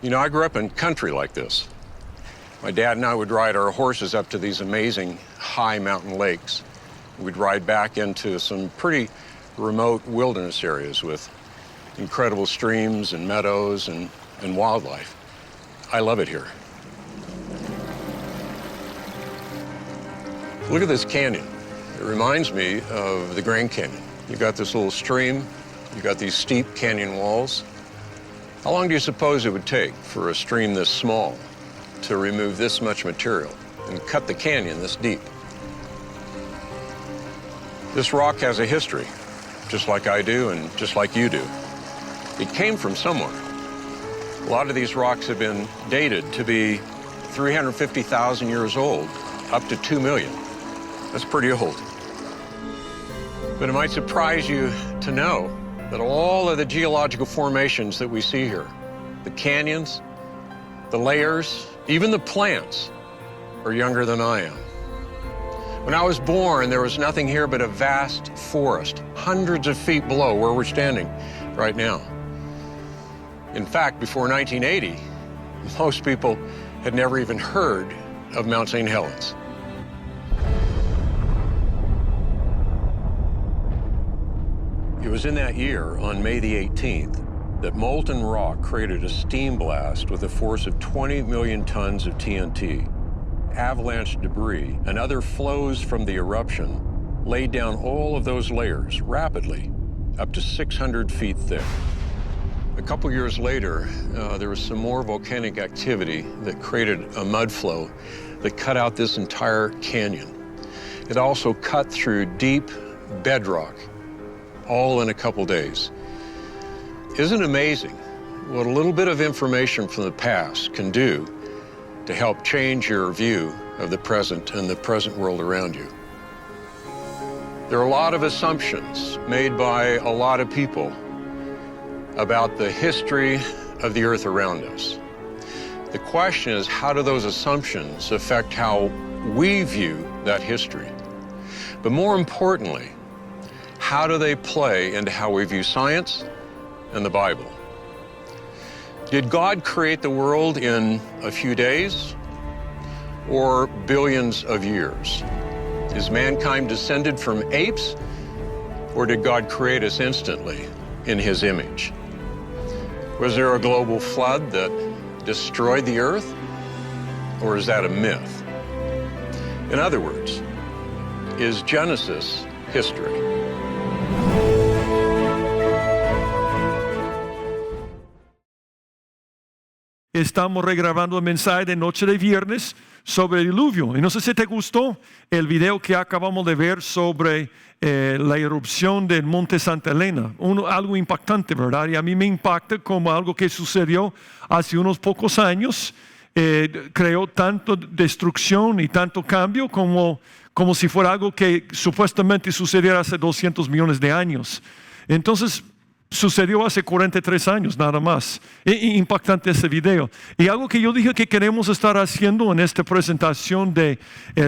You know, I grew up in country like this. My dad and I would ride our horses up to these amazing high mountain lakes. We'd ride back into some pretty remote wilderness areas with incredible streams and meadows and wildlife. I love it here. Look at this canyon. It reminds me of the Grand Canyon. You've got this little stream, you've got these steep canyon walls. How long do you suppose it would take for a stream this small to remove this much material and cut the canyon this deep? This rock has a history, just like I do and just like you do. It came from somewhere. A lot of these rocks have been dated to be 350,000 years old, up to 2 million. That's pretty old. But it might surprise you to know that all of the geological formations that we see here, the canyons, the layers, even the plants, are younger than I am. When I was born, there was nothing here but a vast forest, hundreds of feet below where we're standing right now. In fact, before 1980, most people had never even heard of Mount St. Helens. It was in that year, on May the 18th, that molten rock created a steam blast with a force of 20 million tons of TNT. Avalanche debris and other flows from the eruption laid down all of those layers rapidly, up to 600 feet thick. A couple years later, there was some more volcanic activity that created a mud flow that cut out this entire canyon. It also cut through deep bedrock, all in a couple days. Isn't it amazing what a little bit of information from the past can do to help change your view of the present and the present world around you? There are a lot of assumptions made by a lot of people about the history of the earth around us. The question is, how do those assumptions affect how we view that history? But more importantly, how do they play into how we view science and the Bible? Did God create the world in a few days or billions of years? Is mankind descended from apes, or did God create us instantly in his image? Was there a global flood that destroyed the earth, or is that a myth? In other words, is Genesis history? Estamos regrabando el mensaje de noche de viernes sobre el diluvio. Y no sé si te gustó el video que acabamos de ver sobre la erupción del Monte Santa Elena. Algo impactante, ¿verdad? Y a mí me impacta como algo que sucedió hace unos pocos años. Creó tanto destrucción y tanto cambio como si fuera algo que supuestamente sucediera hace 200 millones de años. Entonces, sucedió hace 43 años nada más. Impactante ese video. Y algo que yo dije que queremos estar haciendo en esta presentación del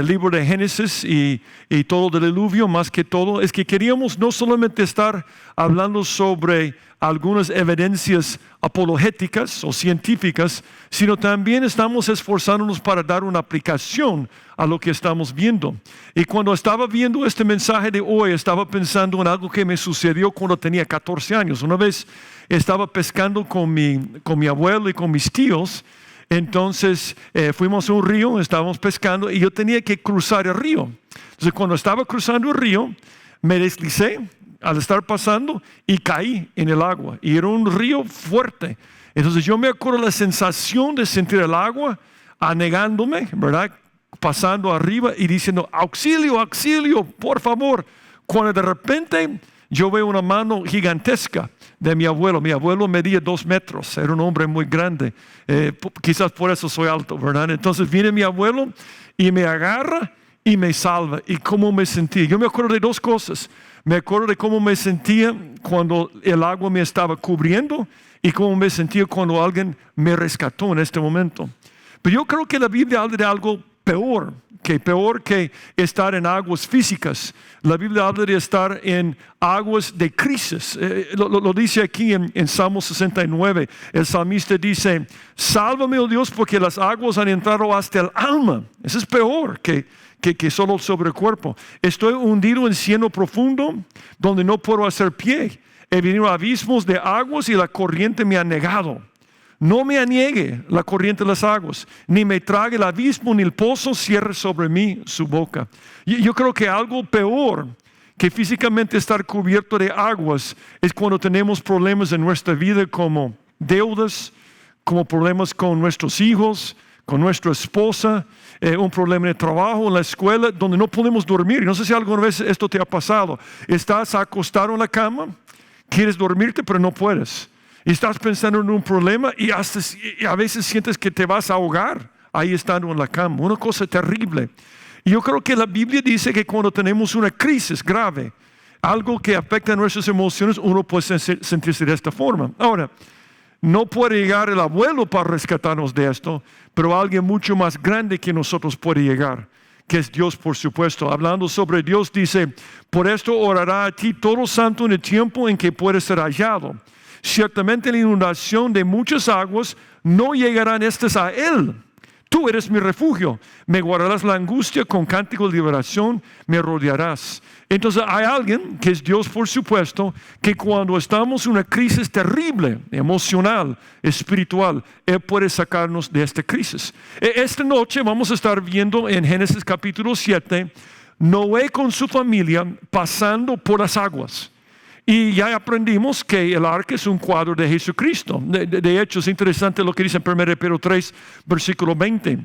libro de Génesis y todo del diluvio, más que todo, es que queríamos no solamente estar hablando sobre algunas evidencias apologéticas o científicas, sino también estamos esforzándonos para dar una aplicación a lo que estamos viendo. Y cuando estaba viendo este mensaje de hoy, estaba pensando en algo que me sucedió cuando tenía 14 años. Una vez estaba pescando con mi abuelo y con mis tíos. Entonces fuimos a un río, estábamos pescando y yo tenía que cruzar el río. Entonces cuando estaba cruzando el río, me deslicé al estar pasando y caí en el agua. Y era un río fuerte. Entonces yo me acuerdo la sensación de sentir el agua anegándome, ¿verdad? Pasando arriba y diciendo, auxilio, auxilio, por favor. Cuando de repente yo veo una mano gigantesca de mi abuelo. Mi abuelo medía 2 metros, era un hombre muy grande. Quizás por eso soy alto, ¿verdad? Entonces viene mi abuelo y me agarra y me salva. ¿Y cómo me sentí? Yo me acuerdo de 2 cosas. Me acuerdo de cómo me sentía cuando el agua me estaba cubriendo y cómo me sentía cuando alguien me rescató en este momento. Pero yo creo que la Biblia habla de algo peor que estar en aguas físicas. La Biblia habla de estar en aguas de crisis. Lo dice aquí en Salmo 69. El salmista dice, sálvame, oh Dios, porque las aguas han entrado hasta el alma. Eso es peor que solo sobre el cuerpo. Estoy hundido en cieno profundo, donde no puedo hacer pie. He venido a abismos de aguas y la corriente me ha negado. No me aniegue la corriente de las aguas, ni me trague el abismo, ni el pozo cierre sobre mí su boca. Yo creo que algo peor que físicamente estar cubierto de aguas es cuando tenemos problemas en nuestra vida como deudas, como problemas con nuestros hijos, con nuestra esposa, un problema de trabajo, en la escuela, donde no podemos dormir. No sé si alguna vez esto te ha pasado. Estás acostado en la cama, quieres dormirte, pero no puedes. Y estás pensando en un problema y a veces sientes que te vas a ahogar ahí estando en la cama. Una cosa terrible. Y yo creo que la Biblia dice que cuando tenemos una crisis grave, algo que afecta a nuestras emociones, uno puede sentirse de esta forma. Ahora, no puede llegar el abuelo para rescatarnos de esto, pero alguien mucho más grande que nosotros puede llegar, que es Dios, por supuesto. Hablando sobre Dios, dice, por esto orará a ti todo santo en el tiempo en que puede ser hallado. Ciertamente la inundación de muchas aguas no llegarán estas a él. Tú eres mi refugio, me guardarás la angustia, con cántico de liberación me rodearás. Entonces hay alguien, que es Dios por supuesto, que cuando estamos en una crisis terrible, emocional, espiritual, Él puede sacarnos de esta crisis. Esta noche vamos a estar viendo en Génesis capítulo 7, Noé con su familia pasando por las aguas. Y ya aprendimos que el arca es un cuadro de Jesucristo. De hecho, es interesante lo que dice en 1 Pedro 3, versículo 20.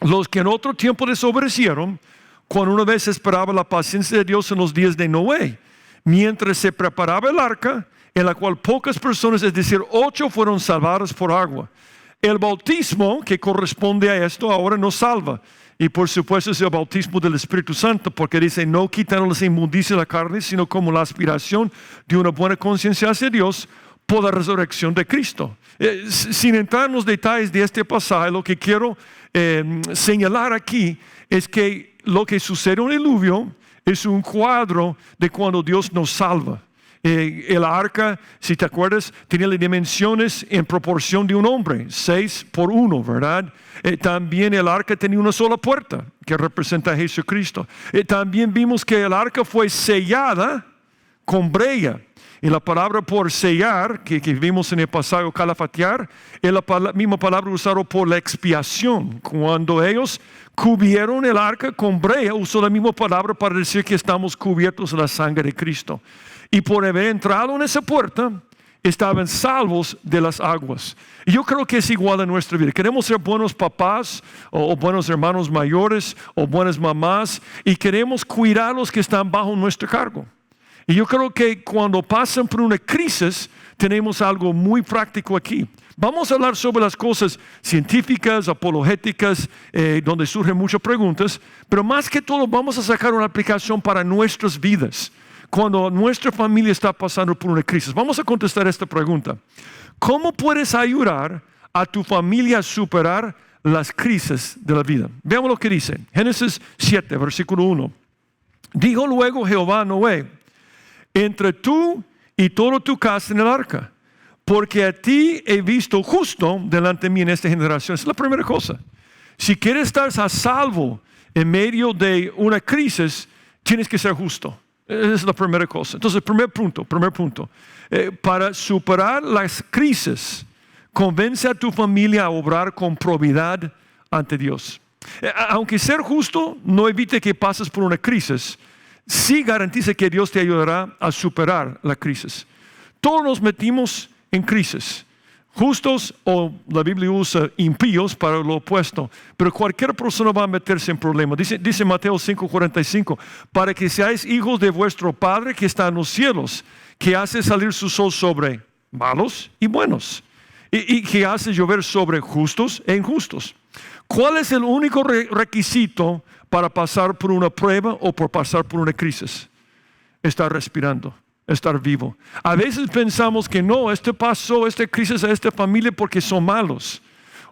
Los que en otro tiempo desobedecieron, cuando una vez esperaba la paciencia de Dios en los días de Noé, mientras se preparaba el arca, en la cual pocas personas, es decir, 8 fueron salvadas por agua. El bautismo que corresponde a esto ahora nos salva. Y por supuesto es el bautismo del Espíritu Santo, porque dice, no quitando las inmundicias de la carne, sino como la aspiración de una buena conciencia hacia Dios por la resurrección de Cristo. Sin entrar en los detalles de este pasaje, lo que quiero señalar aquí es que lo que sucede en el diluvio es un cuadro de cuando Dios nos salva. El arca, si te acuerdas, tenía las dimensiones en proporción de un hombre, 6 por 1, ¿verdad? También el arca tenía una sola puerta, que representa a Jesucristo. También vimos que el arca fue sellada con brea. Y la palabra por sellar, que vimos en el pasaje calafatear, es la misma palabra usada por la expiación. Cuando ellos cubrieron el arca con brea, usó la misma palabra para decir que estamos cubiertos de la sangre de Cristo. Y por haber entrado en esa puerta, estaban salvos de las aguas. Y yo creo que es igual en nuestra vida. Queremos ser buenos papás o buenos hermanos mayores o buenas mamás y queremos cuidar a los que están bajo nuestro cargo. Y yo creo que cuando pasan por una crisis, tenemos algo muy práctico aquí. Vamos a hablar sobre las cosas científicas, apologéticas, donde surgen muchas preguntas, pero más que todo vamos a sacar una aplicación para nuestras vidas. Cuando nuestra familia está pasando por una crisis, vamos a contestar esta pregunta. ¿Cómo puedes ayudar a tu familia a superar las crisis de la vida? Veamos lo que dice. Génesis 7, versículo 1. Dijo luego Jehová a Noé, entre tú y toda tu casa en el arca, porque a ti he visto justo delante de mí en esta generación. Esa es la primera cosa. Si quieres estar a salvo en medio de una crisis, tienes que ser justo. Esa es la primera cosa. Entonces, primer punto. Para superar las crisis, convence a tu familia a obrar con probidad ante Dios. Aunque ser justo no evite que pases por una crisis, sí garantiza que Dios te ayudará a superar la crisis. Todos nos metimos en crisis. Justos, o la Biblia usa impíos para lo opuesto, pero cualquier persona va a meterse en problemas. Dice Mateo 5:45, para que seáis hijos de vuestro Padre que está en los cielos, que hace salir su sol sobre malos y buenos, y que hace llover sobre justos e injustos. ¿Cuál es el único requisito para pasar por una prueba o por pasar por una crisis? Estar respirando. Estar vivo. A veces pensamos que no, esta crisis a esta familia porque son malos.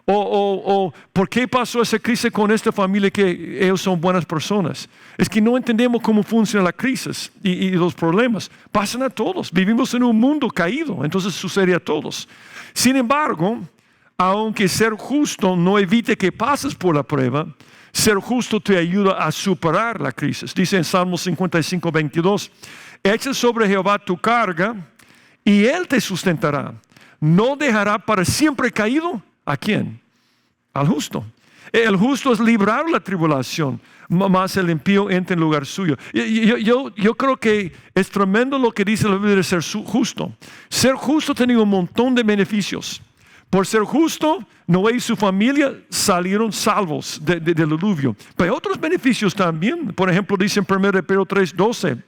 O ¿por qué pasó esa crisis con esta familia que ellos son buenas personas? Es que no entendemos cómo funciona la crisis y los problemas. Pasan a todos. Vivimos en un mundo caído, entonces sucede a todos. Sin embargo, aunque ser justo no evite que pases por la prueba, ser justo te ayuda a superar la crisis. Dice en Salmo 55, 22, echa sobre Jehová tu carga y Él te sustentará. No dejará para siempre caído. ¿A quién? Al justo. El justo es librar la tribulación, más el impío entra en lugar suyo. Yo creo que es tremendo lo que dice la Biblia de ser justo. Ser justo tiene un montón de beneficios. Por ser justo, Noé y su familia salieron salvos del diluvio. Pero hay otros beneficios también. Por ejemplo, dice en 1 Pedro 3:12,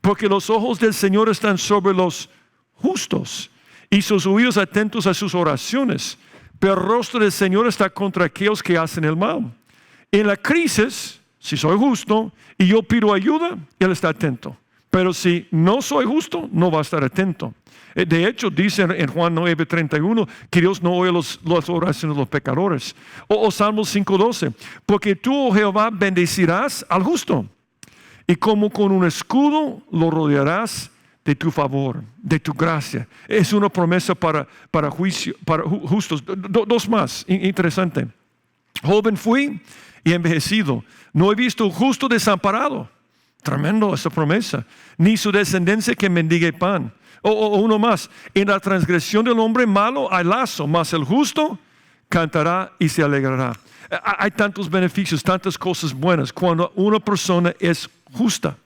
porque los ojos del Señor están sobre los justos y sus oídos atentos a sus oraciones. Pero el rostro del Señor está contra aquellos que hacen el mal. En la crisis, si soy justo y yo pido ayuda, Él está atento. Pero si no soy justo, no va a estar atento. De hecho, dice en Juan 9:31 que Dios no oye las oraciones de los pecadores. O Salmos 5:12, porque tú, oh Jehová, bendecirás al justo y como con un escudo lo rodearás de tu favor, de tu gracia. Es una promesa para juicio, para justos. Dos más, interesante. Joven fui y envejecido. No he visto un justo desamparado. Tremendo esa promesa. Ni su descendencia que mendigue pan. O uno más. En la transgresión del hombre malo hay lazo, mas el justo cantará y se alegrará. Hay tantos beneficios, tantas cosas buenas cuando una persona es justa.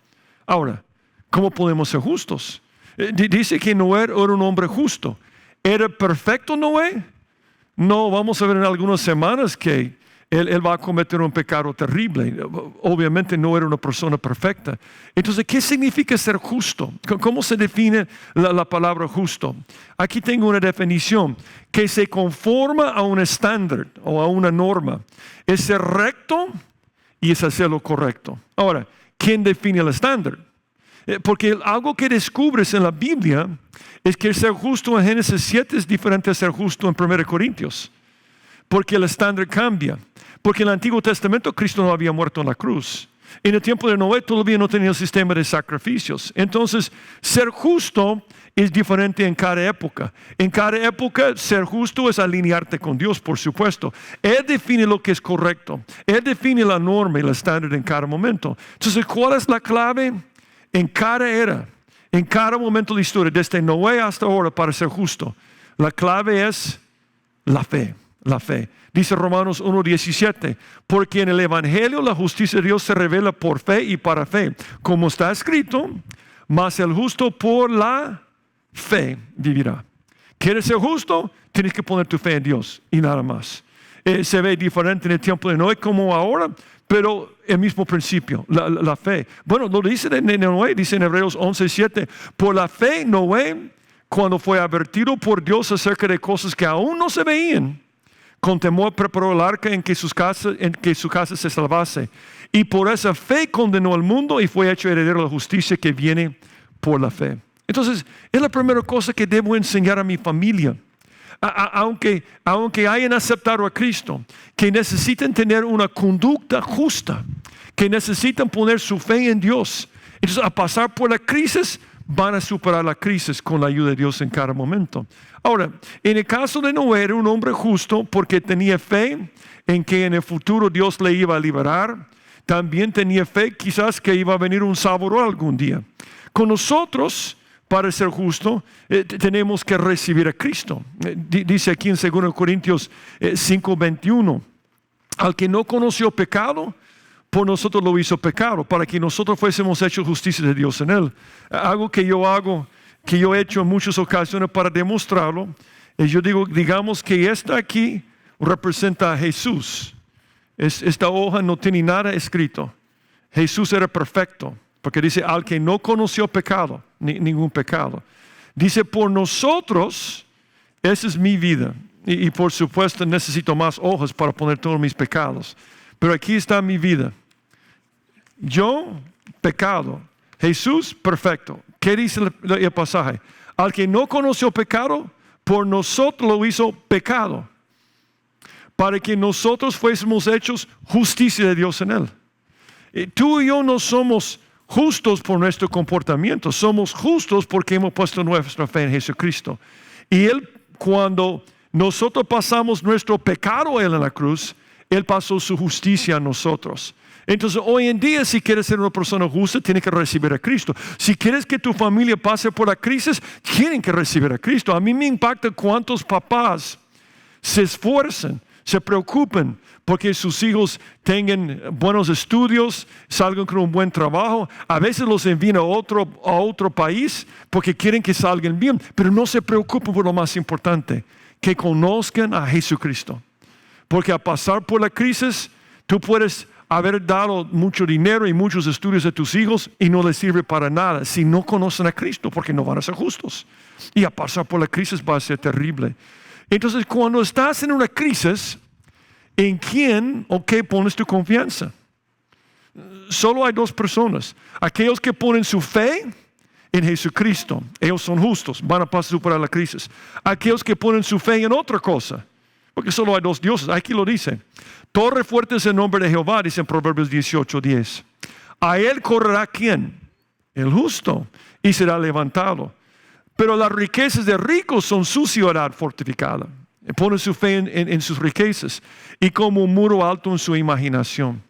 Ahora, ¿cómo podemos ser justos? Dice que Noé era un hombre justo. ¿Era perfecto Noé? No, vamos a ver en algunas semanas que él va a cometer un pecado terrible. Obviamente no era una persona perfecta. Entonces, ¿qué significa ser justo? ¿Cómo se define la palabra justo? Aquí tengo una definición, que se conforma a un estándar o a una norma. Es ser recto y es hacer lo correcto. Ahora, ¿quién define el estándar? Porque algo que descubres en la Biblia es que el ser justo en Génesis 7 es diferente a ser justo en 1 Corintios. Porque el estándar cambia. Porque en el Antiguo Testamento Cristo no había muerto en la cruz. En el tiempo de Noé todavía no tenía el sistema de sacrificios. Entonces, ser justo es diferente en cada época. En cada época, ser justo es alinearte con Dios, por supuesto. Él define lo que es correcto. Él define la norma y el estándar en cada momento. Entonces, ¿cuál es la clave? En cada era, en cada momento de la historia, desde Noé hasta ahora, para ser justo, la clave es la fe. La fe. Dice Romanos 1:17, porque en el Evangelio la justicia de Dios se revela por fe y para fe, como está escrito, mas el justo por la fe vivirá. ¿Quieres ser justo? Tienes que poner tu fe en Dios y nada más. Se ve diferente en el tiempo de Noé como ahora, pero el mismo principio, la fe. Bueno, lo dice en Noé, dice en Hebreos 11:7, por la fe Noé, cuando fue advertido por Dios acerca de cosas que aún no se veían, con temor preparó el arca en que su casa se salvase. Y por esa fe condenó al mundo y fue hecho heredero de la justicia que viene por la fe. Entonces, es la primera cosa que debo enseñar a mi familia. Aunque hayan aceptado a Cristo, que necesitan tener una conducta justa, que necesitan poner su fe en Dios. Entonces, a pasar por la crisis, van a superar la crisis con la ayuda de Dios en cada momento. Ahora, en el caso de Noé, era un hombre justo porque tenía fe en que en el futuro Dios le iba a liberar. También tenía fe quizás que iba a venir un Salvador algún día. Con nosotros, para ser justo, tenemos que recibir a Cristo. Dice aquí en 2 Corintios 5:21, al que no conoció pecado, por nosotros lo hizo pecado, para que nosotros fuésemos hechos justicia de Dios en él. Algo que yo he hecho en muchas ocasiones para demostrarlo, yo digamos que esta aquí representa a Jesús. Esta hoja no tiene nada escrito. Jesús era perfecto, porque dice, al que no conoció pecado, ningún pecado. Dice, por nosotros, esa es mi vida. Y por supuesto necesito más hojas para poner todos mis pecados. Pero aquí está mi vida. Yo, pecado. Jesús, perfecto. ¿Qué dice el pasaje? Al que no conoció pecado, por nosotros lo hizo pecado, para que nosotros fuésemos hechos justicia de Dios en él. Tú y yo no somos justos por nuestro comportamiento, somos justos porque hemos puesto nuestra fe en Jesucristo. Y Él, cuando nosotros pasamos nuestro pecado a Él en la cruz, Él pasó su justicia a nosotros. Entonces, hoy en día, si quieres ser una persona justa, tienes que recibir a Cristo. Si quieres que tu familia pase por la crisis, tienen que recibir a Cristo. A mí me impacta cuántos papás se esfuerzan, se preocupan porque sus hijos tengan buenos estudios, salgan con un buen trabajo. A veces los envían a otro país porque quieren que salgan bien, pero no se preocupan por lo más importante, que conozcan a Jesucristo. Porque al pasar por la crisis, tú puedes haber dado mucho dinero y muchos estudios a tus hijos y no les sirve para nada si no conocen a Cristo, porque no van a ser justos. Y al pasar por la crisis va a ser terrible. Entonces, cuando estás en una crisis, ¿en quién o qué pones tu confianza? Solo hay dos personas. Aquellos que ponen su fe en Jesucristo, ellos son justos, van a pasar por la crisis. Aquellos que ponen su fe en otra cosa, porque solo hay dos dioses. Aquí lo dice: torre fuerte es el nombre de Jehová, dice en Proverbios 18:10. A él correrá ¿quién? El justo, y será levantado. Pero las riquezas de ricos son su ciudad fortificada. Ponen su fe en sus riquezas y como un muro alto en su imaginación.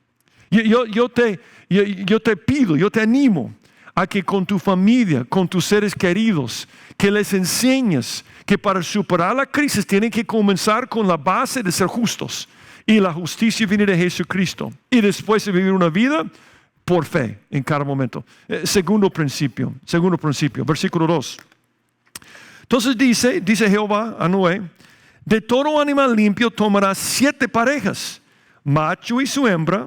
Yo te pido, yo te animo a que con tu familia, con tus seres queridos, que les enseñes que para superar la crisis tienen que comenzar con la base de ser justos. Y la justicia viene de Jesucristo. Y después de vivir una vida por fe en cada momento. Segundo principio, versículo 2. Entonces dice Jehová a Noé: de todo animal limpio tomarás 7 parejas, macho y su hembra,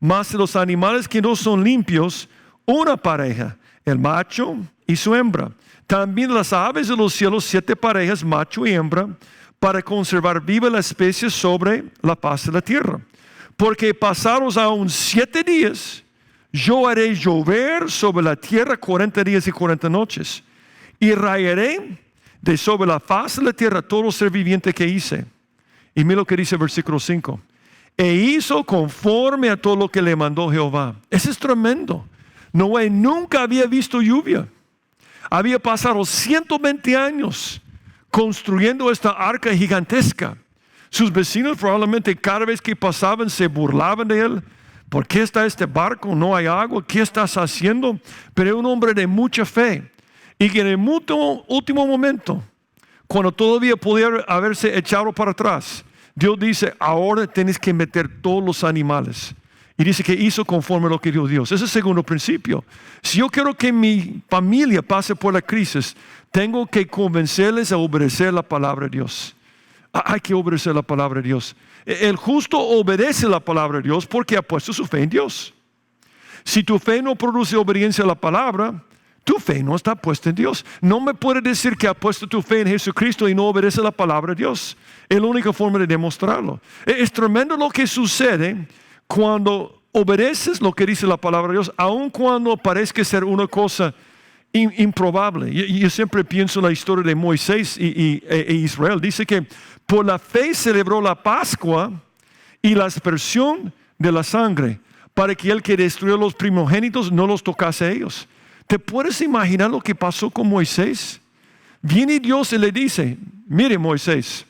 mas de los animales que no son limpios, una pareja, el macho y su hembra. También las aves de los cielos 7 parejas, macho y hembra, para conservar viva la especie sobre la faz de la tierra. Porque pasados aún 7 días, yo haré llover sobre la tierra 40 días y 40 noches, y rayaré de sobre la faz de la tierra todo ser viviente que hice. Y mira lo que dice el versículo 5. E hizo conforme a todo lo que le mandó Jehová. Eso es tremendo. Noé nunca había visto lluvia. Había pasado 120 años construyendo esta arca gigantesca. Sus vecinos probablemente cada vez que pasaban se burlaban de él. ¿Por qué está este barco? No hay agua. ¿Qué estás haciendo? Pero era un hombre de mucha fe. Y que en el último momento, cuando todavía podía haberse echado para atrás, Dios dice: ahora tienes que meter todos los animales. Y dice que hizo conforme a lo que dio Dios. Ese es el segundo principio. Si yo quiero que mi familia pase por la crisis, tengo que convencerles a obedecer la palabra de Dios. Hay que obedecer la palabra de Dios. El justo obedece la palabra de Dios porque ha puesto su fe en Dios. Si tu fe no produce obediencia a la palabra, tu fe no está puesta en Dios. No me puedes decir que has puesto tu fe en Jesucristo y no obedece la palabra de Dios. Es la única forma de demostrarlo. Es tremendo lo que sucede cuando obedeces lo que dice la palabra de Dios, aun cuando parezca ser una cosa improbable. Yo siempre pienso en la historia de Moisés e Israel. Dice que por la fe celebró la Pascua y la aspersión de la sangre, para que el que destruyó los primogénitos no los tocase a ellos. ¿Te puedes imaginar lo que pasó con Moisés? Viene Dios y le dice: mire Moisés,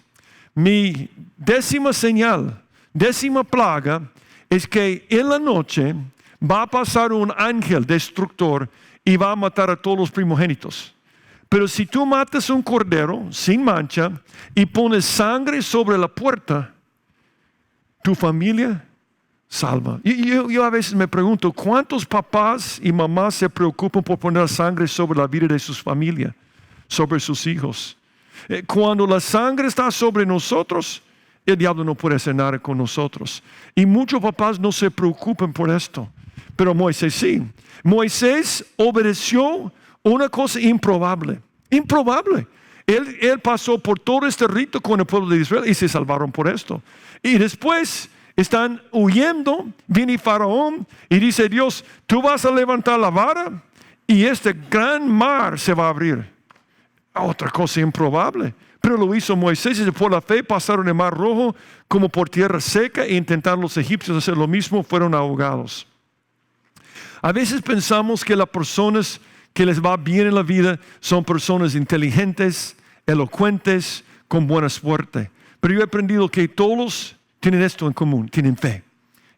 mi 10ª señal, 10ª plaga, es que en la noche va a pasar un ángel destructor y va a matar a todos los primogénitos. Pero si tú matas un cordero sin mancha y pones sangre sobre la puerta, tu familia salva. Yo a veces me pregunto, ¿cuántos papás y mamás se preocupan por poner sangre sobre la vida de sus familias, sobre sus hijos? Cuando la sangre está sobre nosotros, el diablo no puede hacer nada con nosotros. Y muchos papás no se preocupan por esto. Pero Moisés sí. Moisés obedeció una cosa improbable. Improbable. Él pasó por todo este rito con el pueblo de Israel y se salvaron por esto. Y después están huyendo, viene Faraón y dice Dios, tú vas a levantar la vara y este gran mar se va a abrir. Otra cosa improbable. Pero lo hizo Moisés y por la fe pasaron el mar rojo como por tierra seca e intentaron los egipcios hacer lo mismo, fueron ahogados. A veces pensamos que las personas que les va bien en la vida son personas inteligentes, elocuentes, con buena suerte. Pero yo he aprendido que todos tienen esto en común, tienen fe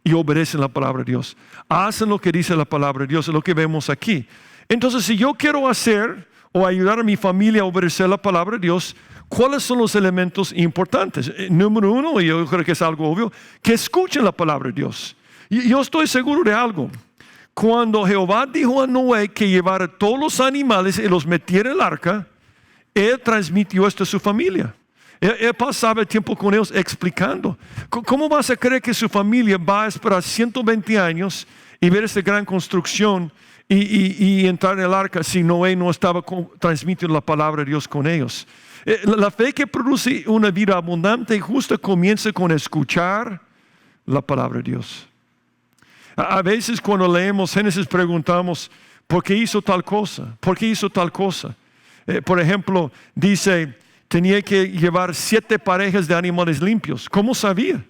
y obedecen la palabra de Dios. Hacen lo que dice la palabra de Dios, es lo que vemos aquí. Entonces, si yo quiero hacer o ayudar a mi familia a obedecer la palabra de Dios, ¿cuáles son los elementos importantes? Número uno, y yo creo que es algo obvio, que escuchen la palabra de Dios. Y yo estoy seguro de algo. Cuando Jehová dijo a Noé que llevara todos los animales y los metiera en el arca, Él transmitió esto a su familia. Él pasaba el tiempo con ellos explicando. ¿Cómo vas a creer que su familia va a esperar 120 años y ver esta gran construcción y entrar en el arca si Noé no estaba transmitiendo la palabra de Dios con ellos? La fe que produce una vida abundante y justa comienza con escuchar la palabra de Dios. A veces cuando leemos Génesis preguntamos, ¿por qué hizo tal cosa? ¿Por qué hizo tal cosa? Por ejemplo, dice, tenía que llevar 7 parejas de animales limpios. ¿Cómo sabía?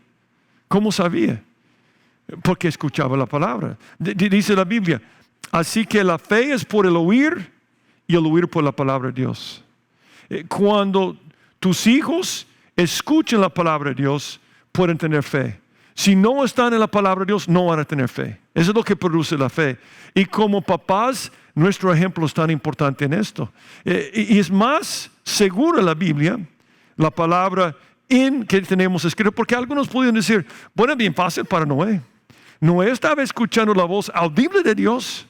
¿Cómo sabía? Porque escuchaba la palabra. Dice la Biblia, así que la fe es por el oír y el oír por la palabra de Dios. Cuando tus hijos escuchen la palabra de Dios, pueden tener fe. Si no están en la palabra de Dios, no van a tener fe. Eso es lo que produce la fe. Y como papás, nuestro ejemplo es tan importante en esto. Y es más segura la Biblia, la palabra que tenemos escrito, porque algunos pueden decir, bueno, es bien fácil para Noé. Noé estaba escuchando la voz audible de Dios,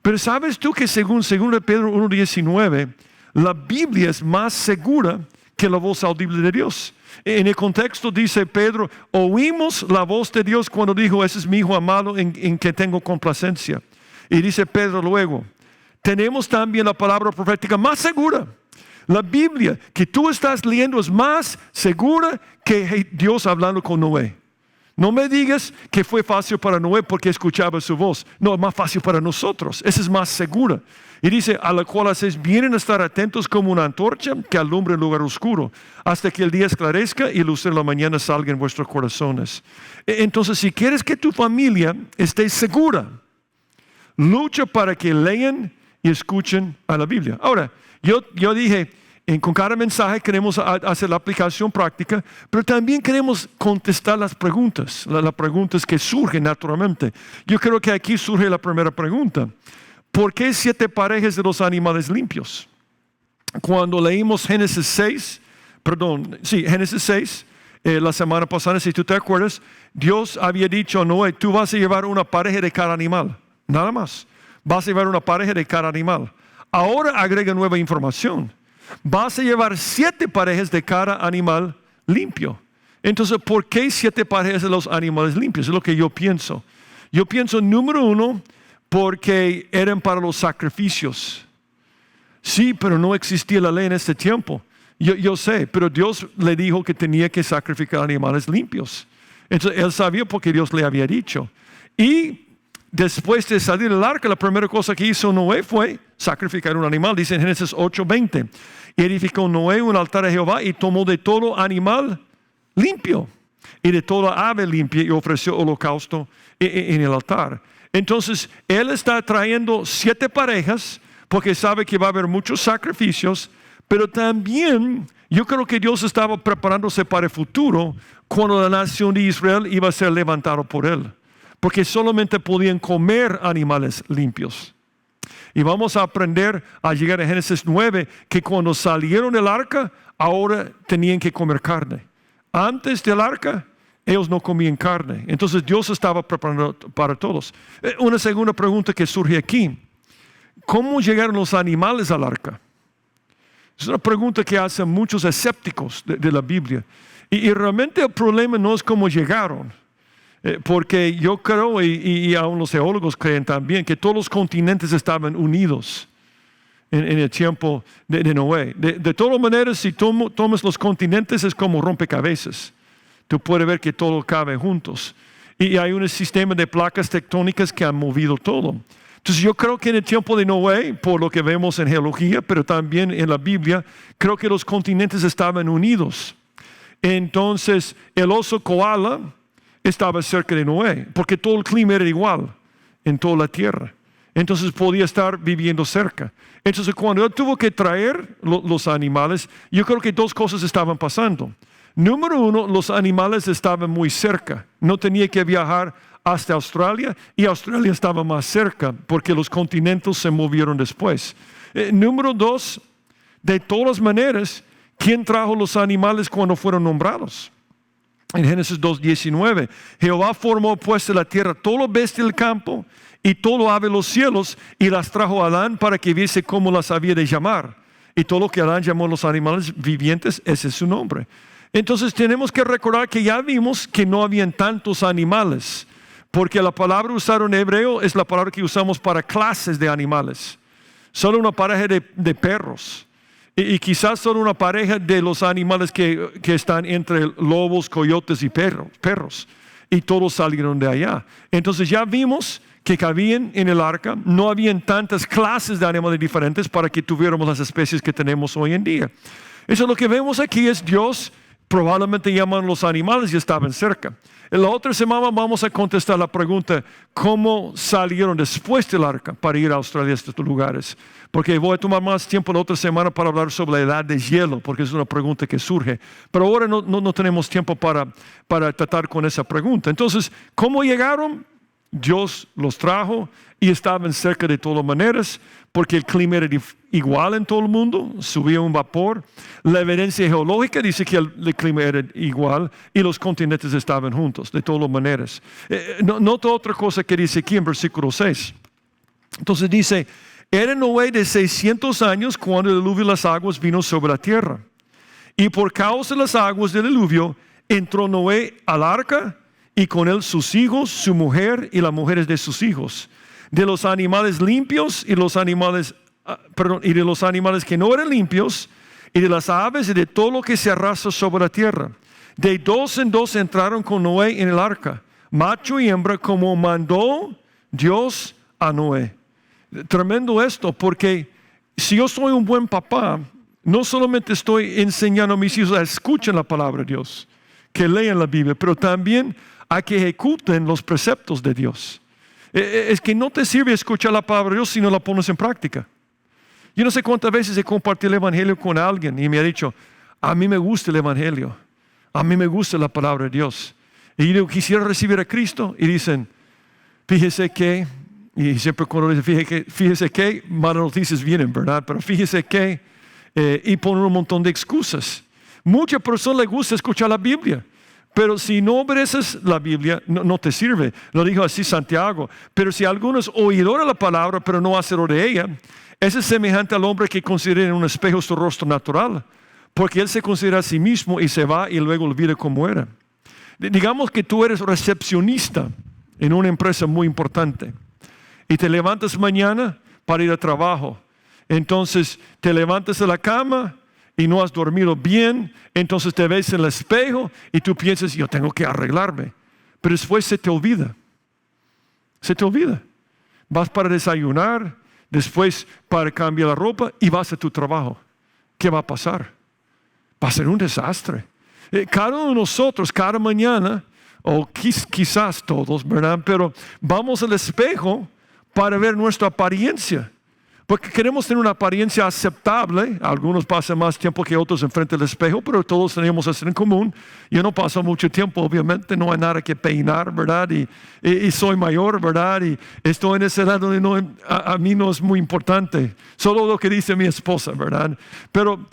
pero ¿sabes tú que según Pedro 1:19, la Biblia es más segura que la voz audible de Dios? En el contexto dice Pedro, oímos la voz de Dios cuando dijo, ese es mi hijo amado en que tengo complacencia. Y dice Pedro luego, tenemos también la palabra profética más segura. La Biblia que tú estás leyendo es más segura que Dios hablando con Noé. No me digas que fue fácil para Noé porque escuchaba su voz. No, es más fácil para nosotros. Esa es más segura. Y dice, a la cual hacéis bien en estar atentos como una antorcha que alumbra en lugar oscuro, hasta que el día esclarezca y el lucero de la mañana salga en vuestros corazones. Entonces, si quieres que tu familia esté segura, lucha para que lean y escuchen a la Biblia. Ahora, yo dije, con cada mensaje queremos hacer la aplicación práctica, pero también queremos contestar las preguntas que surgen naturalmente. Yo creo que aquí surge la primera pregunta. ¿Por qué 7 parejas de los animales limpios? Cuando leímos Génesis 6, la semana pasada, si tú te acuerdas, Dios había dicho a Noé, tú vas a llevar una pareja de cada animal, nada más. Vas a llevar una pareja de cada animal. Ahora agrega nueva información. Vas a llevar 7 parejas de cada animal limpio. Entonces, ¿por qué 7 parejas de los animales limpios? Es lo que yo pienso. Yo pienso, número 1, porque eran para los sacrificios. Sí, pero no existía la ley en ese tiempo. Yo sé, pero Dios le dijo que tenía que sacrificar animales limpios. Entonces, él sabía porque Dios le había dicho. Y después de salir del arca, la primera cosa que hizo Noé fue sacrificar un animal. Dice en Génesis 8:20. Y edificó Noé un altar a Jehová y tomó de todo animal limpio y de toda ave limpia y ofreció holocausto en el altar. Entonces, él está trayendo 7 parejas porque sabe que va a haber muchos sacrificios, pero también yo creo que Dios estaba preparándose para el futuro cuando la nación de Israel iba a ser levantada por él, porque solamente podían comer animales limpios. Y vamos a aprender a llegar a Génesis 9 que cuando salieron del arca, ahora tenían que comer carne. Antes del arca, ellos no comían carne. Entonces Dios estaba preparando para todos. Una segunda pregunta que surge aquí. ¿Cómo llegaron los animales al arca? Es una pregunta que hacen muchos escépticos de la Biblia. Y realmente el problema no es cómo llegaron. Porque yo creo, y aún los teólogos creen también, que todos los continentes estaban unidos en el tiempo de Noé. De todas maneras, si tomas los continentes es como rompecabezas. Tú puedes ver que todo cabe juntos. Y hay un sistema de placas tectónicas que han movido todo. Entonces yo creo que en el tiempo de Noé, por lo que vemos en geología, pero también en la Biblia, creo que los continentes estaban unidos. Entonces el oso koala estaba cerca de Noé, porque todo el clima era igual en toda la tierra. Entonces podía estar viviendo cerca. Entonces cuando él tuvo que traer los animales, yo creo que dos cosas estaban pasando. Número uno, los animales estaban muy cerca. No tenía que viajar hasta Australia y Australia estaba más cerca porque los continentes se movieron después. Número dos, de todas maneras, ¿quién trajo los animales cuando fueron nombrados? En Génesis 2:19, Jehová formó pues de la tierra todo lo bestia del campo y todo ave de los cielos y las trajo a Adán para que viese cómo las había de llamar. Y todo lo que Adán llamó los animales vivientes, ese es su nombre. Entonces tenemos que recordar que ya vimos que no habían tantos animales, porque la palabra usada en hebreo es la palabra que usamos para clases de animales. Solo una pareja de perros. Y quizás solo una pareja de los animales que están entre lobos, coyotes y perros. Y todos salieron de allá. Entonces ya vimos que cabían en el arca. No habían tantas clases de animales diferentes para que tuviéramos las especies que tenemos hoy en día. Eso lo que vemos aquí es Dios probablemente llaman los animales y estaban cerca. En la otra semana vamos a contestar la pregunta, ¿cómo salieron después del arca para ir a Australia a estos lugares? Porque voy a tomar más tiempo la otra semana para hablar sobre la edad de hielo, porque es una pregunta que surge. Pero ahora no tenemos tiempo para tratar con esa pregunta. Entonces, ¿cómo llegaron? Dios los trajo y estaban cerca de todas maneras, porque el clima era igual en todo el mundo, subía un vapor. La evidencia geológica dice que el clima era igual y los continentes estaban juntos, de todas maneras. Nota otra cosa que dice aquí en versículo 6. Entonces dice, era Noé de 600 años cuando el diluvio de las aguas vino sobre la tierra. Y por causa de las aguas del diluvio, entró Noé al arca y con él sus hijos, su mujer y las mujeres de sus hijos. De los animales limpios y de los animales que no eran limpios, y de las aves y de todo lo que se arrastra sobre la tierra. De dos en dos entraron con Noé en el arca, macho y hembra, como mandó Dios a Noé. Tremendo esto, porque si yo soy un buen papá, no solamente estoy enseñando a mis hijos a escuchar la palabra de Dios, que lean la Biblia, pero también a que ejecuten los preceptos de Dios. Es que no te sirve escuchar la palabra de Dios si no la pones en práctica. Yo no sé cuántas veces he compartido el evangelio con alguien y me ha dicho, a mí me gusta el evangelio, a mí me gusta la palabra de Dios. Y yo digo, quisiera recibir a Cristo, y dicen, fíjese que, y siempre cuando dicen, fíjese que, malas noticias vienen, ¿verdad? Pero fíjese que, y ponen un montón de excusas. Muchas personas les gusta escuchar la Biblia, pero si no obedeces la Biblia, no te sirve. Lo dijo así Santiago. Pero si alguno es oidor de la palabra, pero no hacedor de ella, ese es semejante al hombre que considera en un espejo su rostro natural, porque él se considera a sí mismo y se va y luego olvida cómo era. Digamos que tú eres recepcionista en una empresa muy importante y te levantas mañana para ir a trabajo. Entonces te levantas de la cama y no has dormido bien, entonces te ves en el espejo y tú piensas, yo tengo que arreglarme. Pero después se te olvida. Se te olvida. Vas para desayunar, después para cambiar la ropa y vas a tu trabajo. ¿Qué va a pasar? Va a ser un desastre. Cada uno de nosotros, cada mañana, o quizás todos, ¿verdad? Pero vamos al espejo para ver nuestra apariencia. Porque queremos tener una apariencia aceptable. Algunos pasan más tiempo que otros enfrente del espejo, pero todos tenemos eso en común. Yo no paso mucho tiempo, obviamente, no hay nada que peinar, ¿verdad? Y soy mayor, ¿verdad? Y estoy en esa edad donde a mí no es muy importante. Solo lo que dice mi esposa, ¿verdad? Pero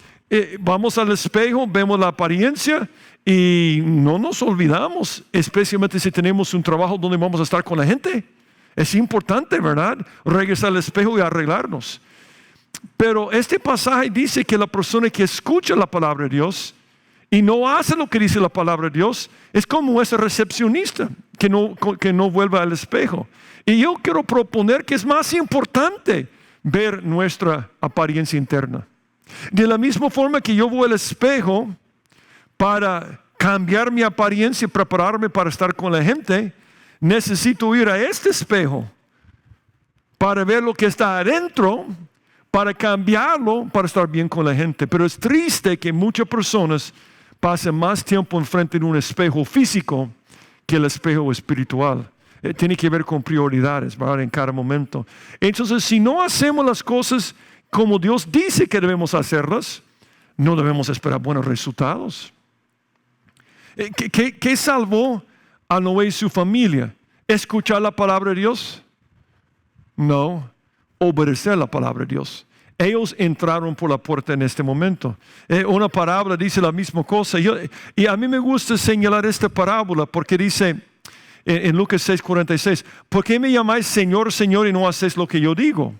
vamos al espejo, vemos la apariencia y no nos olvidamos, especialmente si tenemos un trabajo donde vamos a estar con la gente. Es importante, ¿verdad? Regresar al espejo y arreglarnos. Pero este pasaje dice que la persona que escucha la palabra de Dios y no hace lo que dice la palabra de Dios es como ese recepcionista que no vuelve al espejo. Y yo quiero proponer que es más importante ver nuestra apariencia interna. De la misma forma que yo voy al espejo para cambiar mi apariencia y prepararme para estar con la gente, necesito ir a este espejo para ver lo que está adentro, para cambiarlo, para estar bien con la gente. Pero es triste que muchas personas pasen más tiempo enfrente de un espejo físico que el espejo espiritual. Tiene que ver con prioridades, ¿verdad? En cada momento. Entonces, si no hacemos las cosas como Dios dice que debemos hacerlas, no debemos esperar buenos resultados. ¿Qué salvó a Noé y su familia? ¿Escuchar la palabra de Dios? No, obedecer la palabra de Dios. Ellos entraron por la puerta en este momento. Una parábola dice la misma cosa. Y a mí me gusta señalar esta parábola porque dice en Lucas 6:46, ¿por qué me llamáis Señor, Señor y no hacéis lo que yo digo?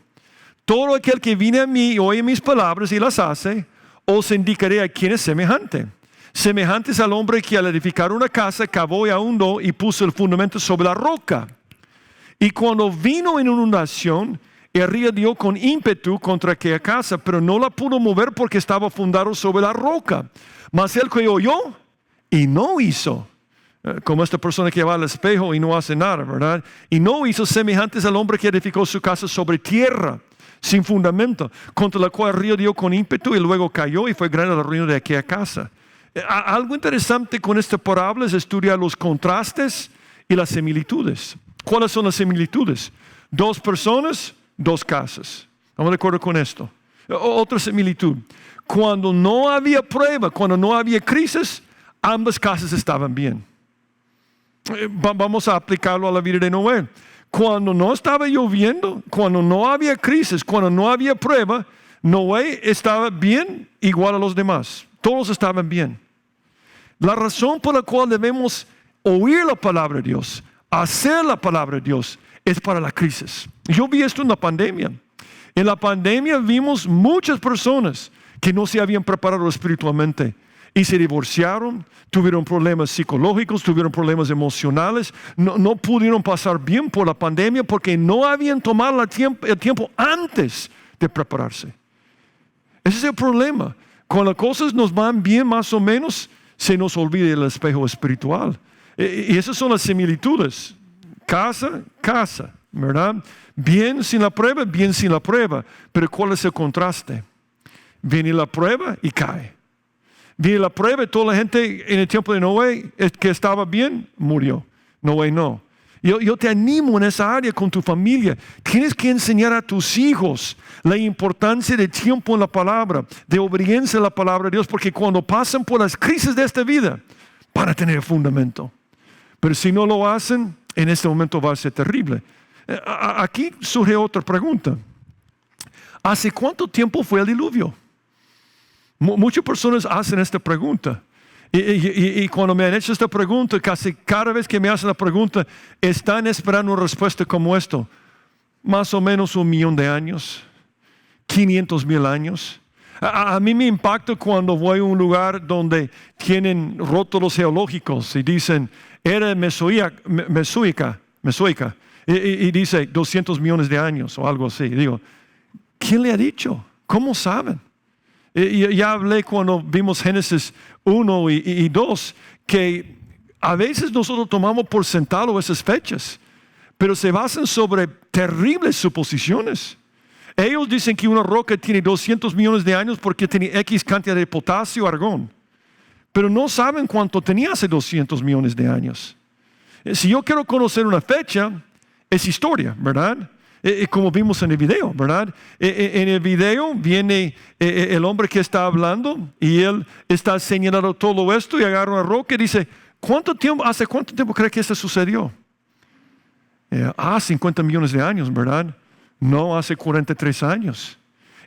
Todo aquel que viene a mí y oye mis palabras y las hace, os indicaré a quién es semejante. Semejante es al hombre que al edificar una casa cavó y ahondó y puso el fundamento sobre la roca. Y cuando vino en inundación, el río dio con ímpetu contra aquella casa, pero no la pudo mover porque estaba fundado sobre la roca. Mas él que oyó y no hizo, como esta persona que va al espejo y no hace nada, ¿verdad? Y no hizo, semejantes al hombre que edificó su casa sobre tierra, sin fundamento, contra la cual el río dio con ímpetu y luego cayó y fue grande la ruina de aquella casa. Algo interesante con esta parábola es estudiar los contrastes y las similitudes. ¿Cuáles son las similitudes? 2 personas, 2 casas. ¿Estamos de acuerdo con esto? Otra similitud. Cuando no había prueba, cuando no había crisis, ambas casas estaban bien. Vamos a aplicarlo a la vida de Noé. Cuando no estaba lloviendo, cuando no había crisis, cuando no había prueba, Noé estaba bien igual a los demás. Todos estaban bien. La razón por la cual debemos oír la palabra de Dios, hacer la palabra de Dios, es para la crisis. Yo vi esto en la pandemia. En la pandemia vimos muchas personas que no se habían preparado espiritualmente y se divorciaron, tuvieron problemas psicológicos, tuvieron problemas emocionales, no pudieron pasar bien por la pandemia porque no habían tomado el tiempo antes de prepararse. Ese es el problema. Cuando las cosas nos van bien más o menos, se nos olvida el espejo espiritual. Y esas son las similitudes. Casa, casa, ¿verdad? Bien sin la prueba, bien sin la prueba. Pero ¿cuál es el contraste? Viene la prueba y cae. Viene la prueba y toda la gente en el tiempo de Noé que estaba bien, murió. Noé no. Yo te animo en esa área con tu familia. Tienes que enseñar a tus hijos la importancia de tiempo en la palabra, de obediencia a la palabra de Dios, porque cuando pasan por las crisis de esta vida, van a tener fundamento. Pero si no lo hacen, en este momento va a ser terrible. Aquí surge otra pregunta. ¿Hace cuánto tiempo fue el diluvio? Muchas personas hacen esta pregunta. Y cuando me han hecho esta pregunta, casi cada vez que me hacen la pregunta, están esperando una respuesta como esto. Más o menos 1 millón de años, 500,000 años. A mí me impacta cuando voy a un lugar donde tienen rótulos geológicos y dicen, era mesoica, y dice 200 millones de años o algo así. Digo, ¿quién le ha dicho? ¿Cómo saben? Ya hablé cuando vimos Génesis 1 y 2, que a veces nosotros tomamos por sentado esas fechas, pero se basan sobre terribles suposiciones. Ellos dicen que una roca tiene 200 millones de años porque tiene X cantidad de potasio, argón, pero no saben cuánto tenía hace 200 millones de años. Si yo quiero conocer una fecha, es historia, ¿verdad? Como vimos en el video, ¿verdad? En el video viene el hombre que está hablando y él está señalando todo esto y agarra una roca y dice, ¿hace cuánto tiempo cree que esto sucedió? 50 millones de años, ¿verdad? No, hace 43 años.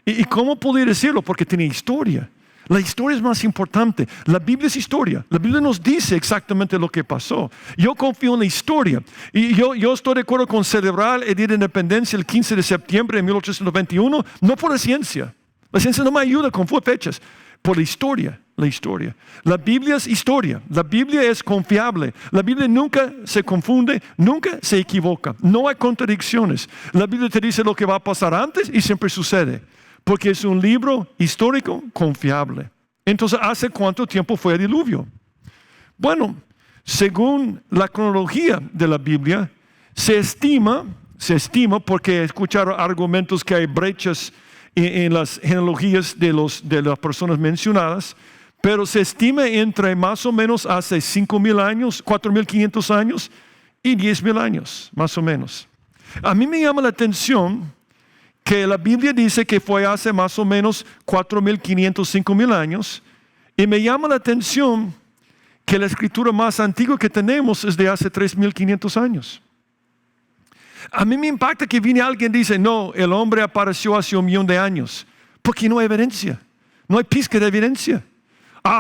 ¿Y cómo podía decirlo? Porque tiene historia. La historia es más importante. La Biblia es historia. La Biblia nos dice exactamente lo que pasó. Yo confío en la historia. Y yo estoy de acuerdo con celebrar el Día de Independencia el 15 de septiembre de 1821, no por la ciencia. La ciencia no me ayuda con fechas. Por la historia. La historia. La Biblia es historia. La Biblia es confiable. La Biblia nunca se confunde, nunca se equivoca. No hay contradicciones. La Biblia te dice lo que va a pasar antes y siempre sucede. Porque es un libro histórico confiable. Entonces, ¿hace cuánto tiempo fue el diluvio? Bueno, según la cronología de la Biblia, se estima Se estima, porque he escuchado argumentos que hay brechas en las genealogías de las personas mencionadas, pero se estima entre más o menos hace 5,000 años, 4,500 años y 10,000 años, más o menos. A mí me llama la atención que la Biblia dice que fue hace más o menos 4,500, 5,000 años, y me llama la atención que la escritura más antigua que tenemos es de hace 3,500 años. A mí me impacta que viene alguien y dice, no, el hombre apareció hace 1,000,000 de años, porque no hay evidencia, no hay pizca de evidencia.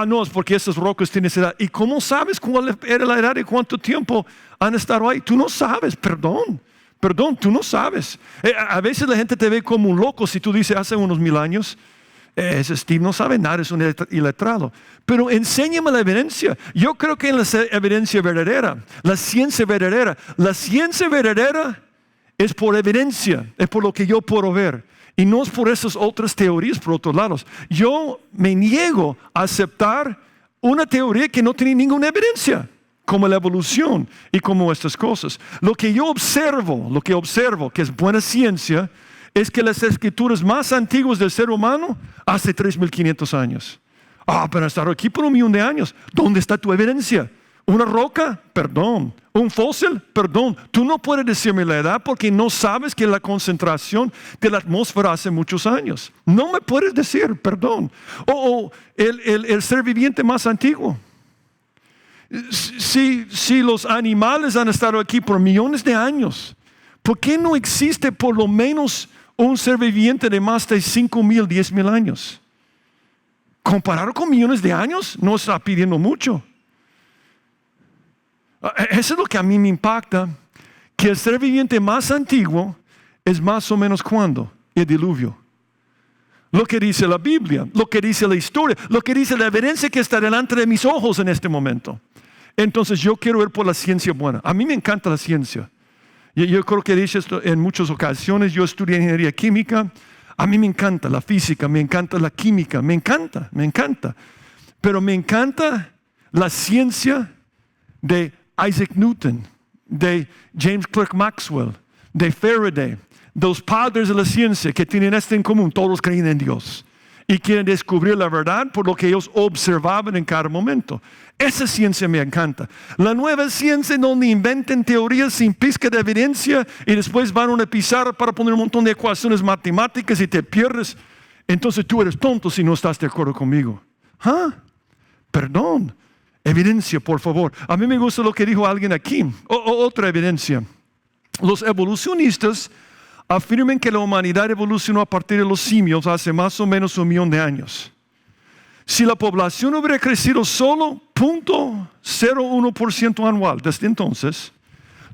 No, es porque esas rocas tienen esa edad. ¿Y cómo sabes cuál era la edad y cuánto tiempo han estado ahí? Tú no sabes, perdón, tú no sabes. A veces la gente te ve como un loco si tú dices hace unos 1,000 años. Ese Steve no sabe nada, es un iletrado. Pero enséñame la evidencia. Yo creo que en la evidencia verdadera, la ciencia verdadera es por evidencia, es por lo que yo puedo ver. Y no es por esas otras teorías por otros lados. Yo me niego a aceptar una teoría que no tiene ninguna evidencia, como la evolución y como estas cosas. Lo que yo observo, que es buena ciencia, es que las escrituras más antiguas del ser humano, hace 3,500 años. Pero estar aquí por 1,000,000 de años. ¿Dónde está tu evidencia? ¿Una roca? Perdón. ¿Un fósil? Perdón. Tú no puedes decirme la edad porque no sabes que la concentración de la atmósfera hace muchos años. No me puedes decir, perdón. O el ser viviente más antiguo. Si los animales han estado aquí por millones de años, ¿por qué no existe por lo menos un ser viviente de más de 5,000, 10,000 años? Comparado con millones de años, no está pidiendo mucho. Eso es lo que a mí me impacta, que el ser viviente más antiguo es más o menos ¿cuándo? El diluvio. Lo que dice la Biblia, lo que dice la historia, lo que dice la evidencia que está delante de mis ojos en este momento. Entonces yo quiero ir por la ciencia buena. A mí me encanta la ciencia. Yo creo que he dicho esto en muchas ocasiones. Yo estudié ingeniería química. A mí me encanta la física, me encanta la química, me encanta. Pero me encanta la ciencia de Isaac Newton, de James Clerk Maxwell, de Faraday, de los padres de la ciencia que tienen esto en común. Todos creen en Dios y quieren descubrir la verdad por lo que ellos observaban en cada momento. Esa ciencia me encanta. La nueva ciencia donde inventan teorías sin pizca de evidencia y después van a una pizarra para poner un montón de ecuaciones matemáticas y te pierdes. Entonces tú eres tonto si no estás de acuerdo conmigo. Perdón. Evidencia, por favor. A mí me gusta lo que dijo alguien aquí. Otra evidencia. Los evolucionistas afirman que la humanidad evolucionó a partir de los simios hace más o menos 1,000,000 de años. Si la población hubiera crecido solo 0.01% anual desde entonces,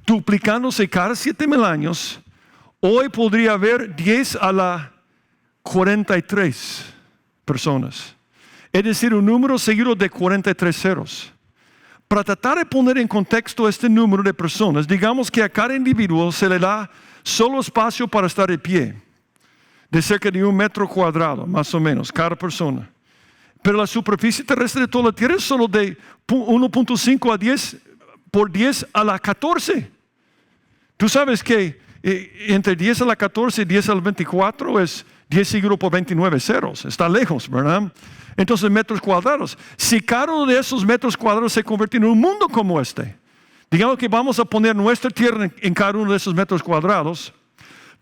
duplicándose cada 7,000 años, hoy podría haber 10 a la 43 personas. Es decir, un número seguido de 43 ceros. Para tratar de poner en contexto este número de personas, digamos que a cada individuo se le da solo espacio para estar de pie, de cerca de 1 metro cuadrado, más o menos, cada persona. Pero la superficie terrestre de toda la Tierra es solo de 1.5 a 10 por 10 a la 14. Tú sabes que entre 10 a la 14 y 10 a la 24 es 10 seguido por 29 ceros. Está lejos, ¿verdad? Entonces, metros cuadrados. Si cada uno de esos metros cuadrados se convierte en un mundo como este, digamos que vamos a poner nuestra Tierra en cada uno de esos metros cuadrados,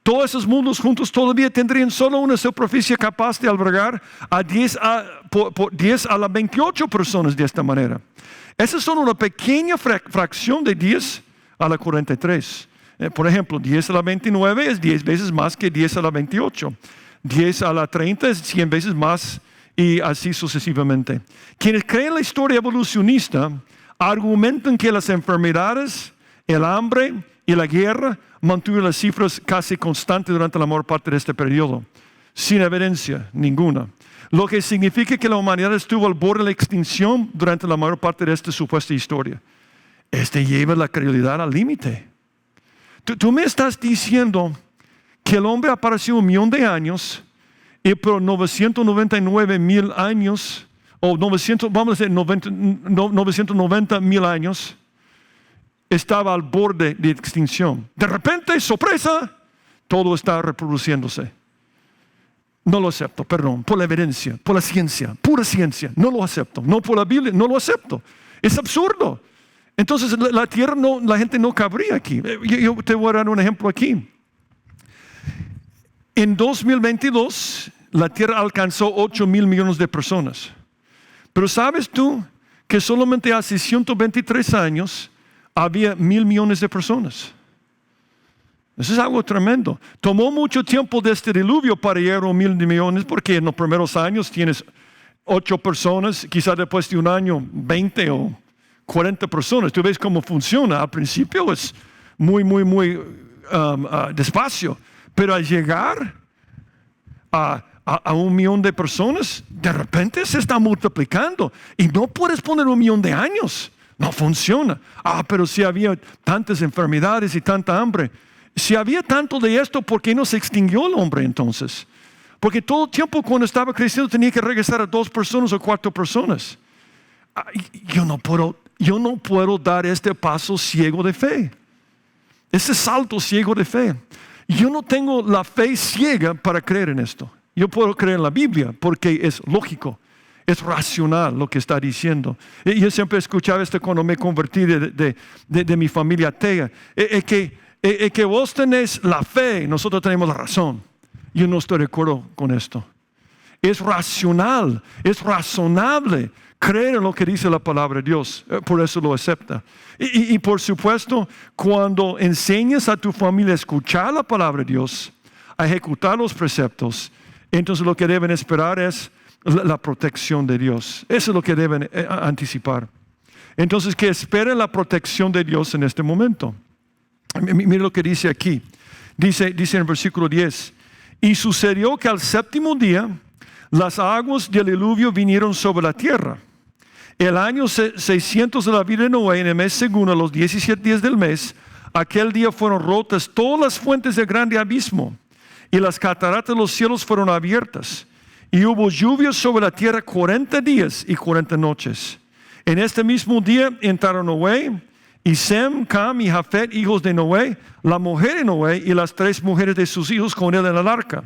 todos esos mundos juntos todavía tendrían solo una superficie capaz de albergar a 10 a la 28 personas de esta manera. Esa es solo una pequeña fracción de 10 a la 43. Por ejemplo, 10 a la 29 es 10 veces más que 10 a la 28. 10 a la 30 es 100 veces más y así sucesivamente. Quienes creen la historia evolucionista argumentan que las enfermedades, el hambre y la guerra mantuvieron las cifras casi constantes durante la mayor parte de este periodo, sin evidencia ninguna. Lo que significa que la humanidad estuvo al borde de la extinción durante la mayor parte de esta supuesta historia. Lleva la credibilidad al límite. Tú me estás diciendo que el hombre apareció 1,000,000 de años y por 999,000 años, o 990,000 años, estaba al borde de extinción. De repente, sorpresa, todo está reproduciéndose. No lo acepto, perdón, por la evidencia, por la ciencia, pura ciencia. No lo acepto, no por la Biblia, no lo acepto. Es absurdo. Entonces la tierra la gente no cabría aquí. Yo te voy a dar un ejemplo aquí. En 2022, la tierra alcanzó 8,000 millones de personas. Pero ¿sabes tú que solamente hace 123 años había 1,000 millones de personas? Eso es algo tremendo. Tomó mucho tiempo de este diluvio para llegar a 1,000 millones, porque en los primeros años tienes 8 personas, quizás después de un año 20 o 40 personas. Tú ves cómo funciona. Al principio es muy despacio, pero al llegar a 1,000,000 de personas, de repente se está multiplicando y no puedes poner 1,000,000 de años. No funciona. Pero si había tantas enfermedades y tanta hambre. Si había tanto de esto, ¿por qué no se extinguió el hombre entonces? Porque todo el tiempo cuando estaba creciendo tenía que regresar a 2 personas o 4 personas. Yo no puedo dar este paso ciego de fe. Ese salto ciego de fe. Yo no tengo la fe ciega para creer en esto. Yo puedo creer en la Biblia porque es lógico. Es racional lo que está diciendo. Yo siempre escuchaba esto cuando me convertí de mi familia atea. Que vos tenés la fe, nosotros tenemos la razón. Yo no estoy de acuerdo con esto. Es racional, es razonable creer en lo que dice la palabra de Dios. Por eso lo acepta. Y por supuesto, cuando enseñas a tu familia a escuchar la palabra de Dios, a ejecutar los preceptos, entonces lo que deben esperar es la protección de Dios. Eso es lo que deben anticipar. Entonces, que esperen la protección de Dios en este momento. Mire lo que dice aquí. Dice en el versículo 10. Y sucedió que al 7º día las aguas del diluvio vinieron sobre la tierra. El año 600 de la vida de Noé, en el mes segundo, a los 17 días del mes, aquel día fueron rotas todas las fuentes del grande abismo, y las cataratas de los cielos fueron abiertas, y hubo lluvias sobre la tierra 40 días y 40 noches. En este mismo día entraron Noé, y Sem, Cam y Jafet, hijos de Noé, la mujer de Noé y las 3 mujeres de sus hijos con él en el arca.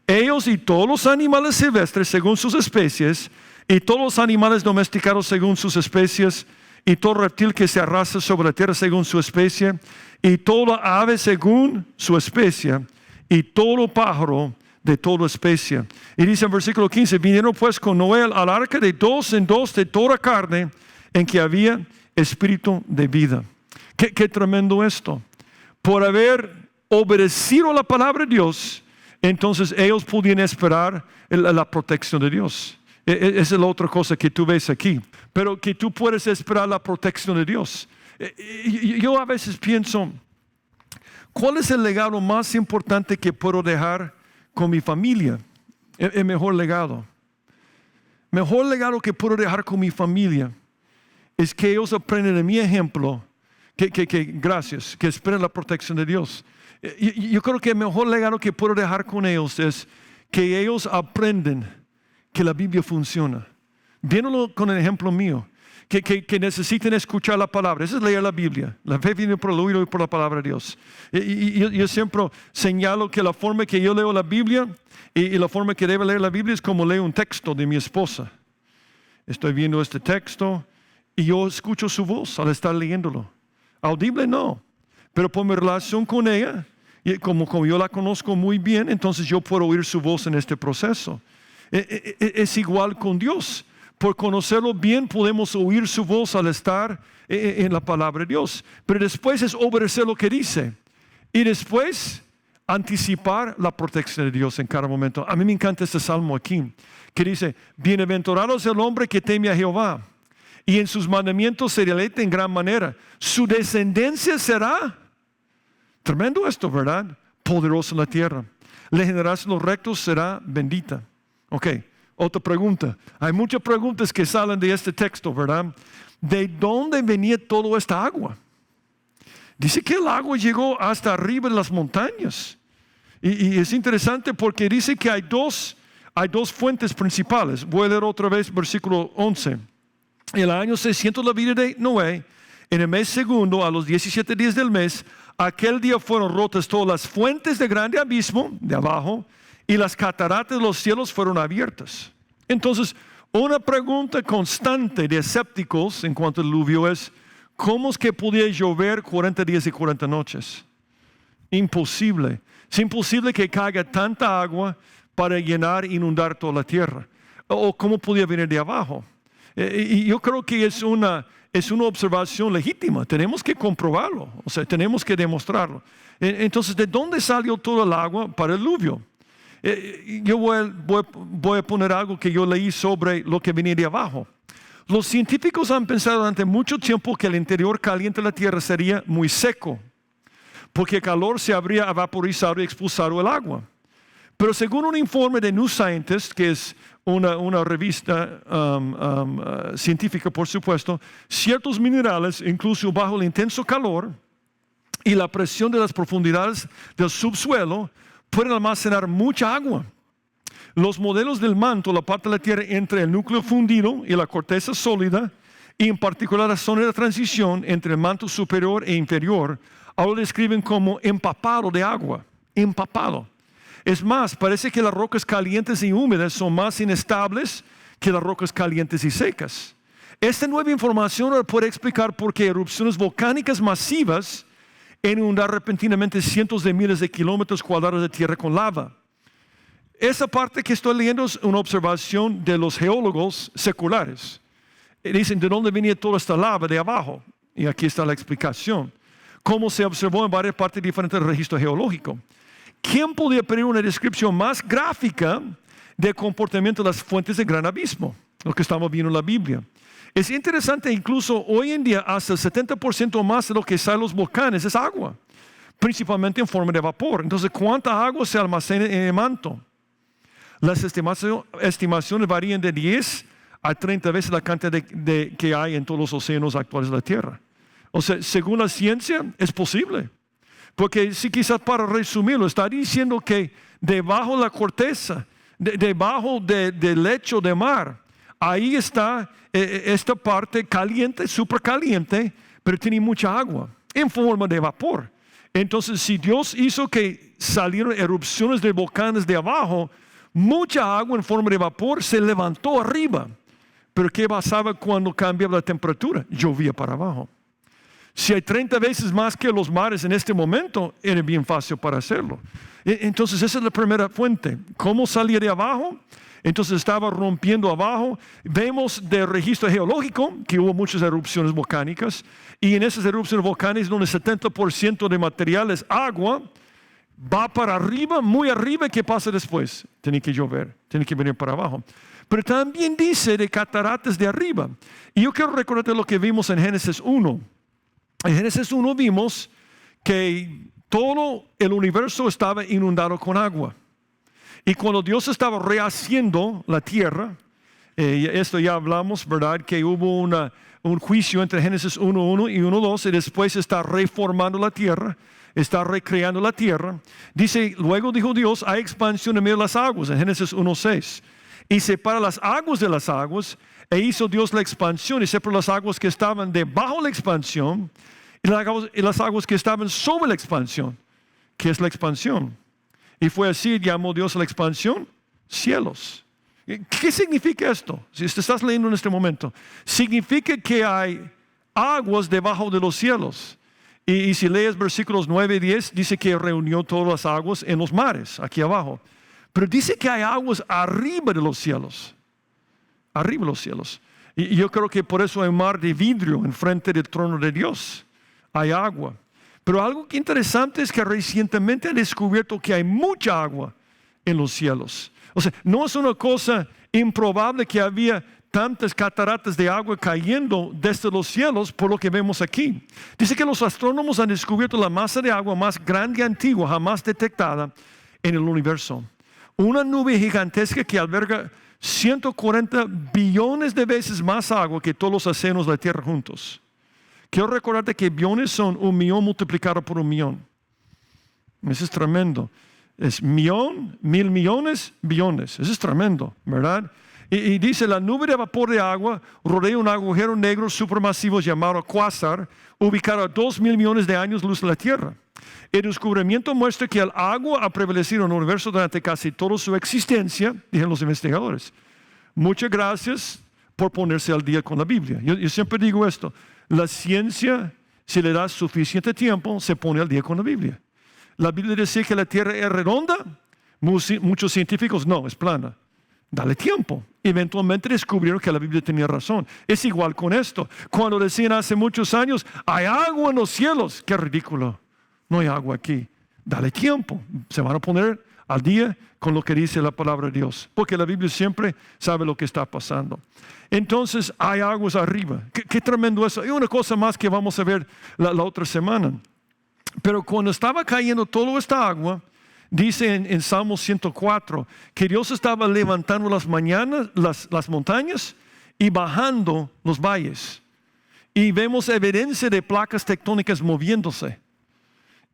Ellos y todos los animales silvestres según sus especies, y todos los animales domesticados según sus especies, y todo reptil que se arrastra sobre la tierra según su especie, y toda ave según su especie, y todo pájaro de toda especie. Y dice en versículo 15, vinieron pues con Noé al arca de 2 en 2 de toda carne, en que había espíritu de vida. Qué tremendo esto. Por haber obedecido la palabra de Dios, entonces ellos podían esperar la protección de Dios. Esa es la otra cosa que tú ves aquí. Pero que tú puedes esperar la protección de Dios. Yo a veces pienso, ¿cuál es el legado más importante que puedo dejar con mi familia? El mejor legado. Mejor legado que puedo dejar con mi familia es que ellos aprenden de mi ejemplo, gracias, que esperen la protección de Dios. Yo creo que el mejor legado que puedo dejar con ellos es que ellos aprenden que la Biblia funciona. Viéndolo con el ejemplo mío, que necesiten escuchar la palabra. Eso es leer la Biblia. La fe viene por el oído y por la palabra de Dios. Yo siempre señalo que la forma que yo leo la Biblia y la forma que debe leer la Biblia es como leo un texto de mi esposa. Estoy viendo este texto y yo escucho su voz al estar leyéndolo. Audible no, pero por mi relación con ella, y como yo la conozco muy bien, entonces yo puedo oír su voz en este proceso. Es igual con Dios. Por conocerlo bien podemos oír su voz al estar en la palabra de Dios. Pero después es obedecer lo que dice. Y después anticipar la protección de Dios en cada momento. A mí me encanta este salmo aquí, que dice, bienaventurado es el hombre que teme a Jehová, y en sus mandamientos se deleita en gran manera. Su descendencia será, tremendo esto, ¿verdad? Poderosa en la tierra. La generación de los rectos será bendita. Ok, otra pregunta. Hay muchas preguntas que salen de este texto, ¿verdad? ¿De dónde venía toda esta agua? Dice que el agua llegó hasta arriba de las montañas. Y es interesante porque dice que hay dos fuentes principales. Voy a leer otra vez versículo 11. El año 600 de la vida de Noé, En el mes segundo, a los 17 días del mes, aquel día fueron rotas todas las fuentes del grande abismo de abajo y las cataratas de los cielos fueron abiertas. Entonces, una pregunta constante de escépticos en cuanto al diluvio es, ¿cómo es que podía llover 40 días y 40 noches? Imposible. Es imposible que caiga tanta agua para llenar e inundar toda la tierra. ¿O cómo podía venir de abajo? Y yo creo que es una observación legítima. Tenemos que comprobarlo. O sea, tenemos que demostrarlo. Entonces, ¿de dónde salió todo el agua para el diluvio? Yo voy a poner algo que yo leí sobre lo que venía de abajo. Los científicos han pensado durante mucho tiempo que el interior caliente de la tierra sería muy seco, porque el calor se habría vaporizado y expulsado el agua. Pero según un informe de New Scientist, que es una revista científica, por supuesto, ciertos minerales, incluso bajo el intenso calor y la presión de las profundidades del subsuelo, pueden almacenar mucha agua. Los modelos del manto, la parte de la tierra entre el núcleo fundido y la corteza sólida, y en particular la zona de transición entre el manto superior e inferior, ahora lo describen como empapado de agua. Empapado. Es más, parece que las rocas calientes y húmedas son más inestables que las rocas calientes y secas. Esta nueva información ahora puede explicar por qué erupciones volcánicas masivas inundar repentinamente cientos de miles de kilómetros cuadrados de tierra con lava. Esa parte que estoy leyendo es una observación de los geólogos seculares. Dicen, ¿de dónde venía toda esta lava de abajo? Y aquí está la explicación. Cómo se observó en varias partes diferentes del registro geológico. ¿Quién podría pedir una descripción más gráfica del comportamiento de las fuentes del gran abismo? Lo que estamos viendo en la Biblia. Es interesante, incluso hoy en día, hasta el 70% más de lo que sale de los volcanes es agua, principalmente en forma de vapor. Entonces, ¿cuánta agua se almacena en el manto? Las estimaciones varían de 10 a 30 veces la cantidad que hay en todos los océanos actuales de la Tierra. O sea, según la ciencia, es posible. Porque si quizás para resumirlo, está diciendo que debajo de la corteza, debajo del lecho de mar, ahí está esta parte caliente, súper caliente, pero tiene mucha agua en forma de vapor. Entonces, si Dios hizo que salieran erupciones de volcanes de abajo, mucha agua en forma de vapor se levantó arriba. Pero ¿qué pasaba cuando cambiaba la temperatura? Llovía para abajo. Si hay 30 veces más que los mares en este momento, era bien fácil para hacerlo. Entonces, esa es la primera fuente. ¿Cómo salía de abajo? Entonces estaba rompiendo abajo. Vemos del registro geológico que hubo muchas erupciones volcánicas. Y en esas erupciones volcánicas, donde el 70% de material es agua, va para arriba, muy arriba. ¿Qué pasa después? Tiene que llover, tiene que venir para abajo. Pero también dice de cataratas de arriba. Y yo quiero recordarte lo que vimos en Génesis 1. En Génesis 1 vimos que todo el universo estaba inundado con agua. Y cuando Dios estaba rehaciendo la tierra, esto ya hablamos, ¿verdad? Que hubo un juicio entre Génesis 1.1 y 1.2 y después está reformando la tierra, está recreando la tierra. Dice, luego dijo Dios, hay expansión en medio de las aguas, en Génesis 1.6. Y separa las aguas de las aguas, e hizo Dios la expansión y separó las aguas que estaban debajo de la expansión y las aguas que estaban sobre la expansión. ¿Qué es la expansión? Y fue así, llamó Dios a la expansión, cielos. ¿Qué significa esto? Si te estás leyendo en este momento, significa que hay aguas debajo de los cielos. Y si lees versículos 9 y 10, dice que reunió todas las aguas en los mares, aquí abajo. Pero dice que hay aguas arriba de los cielos. Arriba de los cielos. Y yo creo que por eso hay un mar de vidrio enfrente del trono de Dios. Hay agua. Pero algo que interesante es que recientemente han descubierto que hay mucha agua en los cielos. O sea, no es una cosa improbable que había tantas cataratas de agua cayendo desde los cielos por lo que vemos aquí. Dice que los astrónomos han descubierto la masa de agua más grande y antigua jamás detectada en el universo. Una nube gigantesca que alberga 140 billones de veces más agua que todos los océanos de la Tierra juntos. Quiero recordarte que billones son 1 millón multiplicado por 1 millón. Eso es tremendo. Es millón, 1000 millones, billones. Eso es tremendo, ¿verdad? Y dice, la nube de vapor de agua rodea un agujero negro supermasivo llamado Quasar, ubicado a 2.000 millones de años luz de la Tierra. El descubrimiento muestra que el agua ha prevalecido en el universo durante casi toda su existencia, dicen los investigadores. Muchas gracias por ponerse al día con la Biblia. Yo siempre digo esto, la ciencia, si le da suficiente tiempo, se pone al día con la Biblia. La Biblia dice que la Tierra es redonda, muchos científicos no, es plana. Dale tiempo. Eventualmente descubrieron que la Biblia tenía razón. Es igual con esto. Cuando decían hace muchos años, hay agua en los cielos, qué ridículo. No hay agua aquí. Dale tiempo. Se van a poner al día con lo que dice la palabra de Dios. Porque la Biblia siempre sabe lo que está pasando. Entonces hay aguas arriba. Qué tremendo eso. Y una cosa más que vamos a ver la otra semana. Pero cuando estaba cayendo toda esta agua, dice en Salmo 104 que Dios estaba levantando las montañas y bajando los valles. Y vemos evidencia de placas tectónicas moviéndose.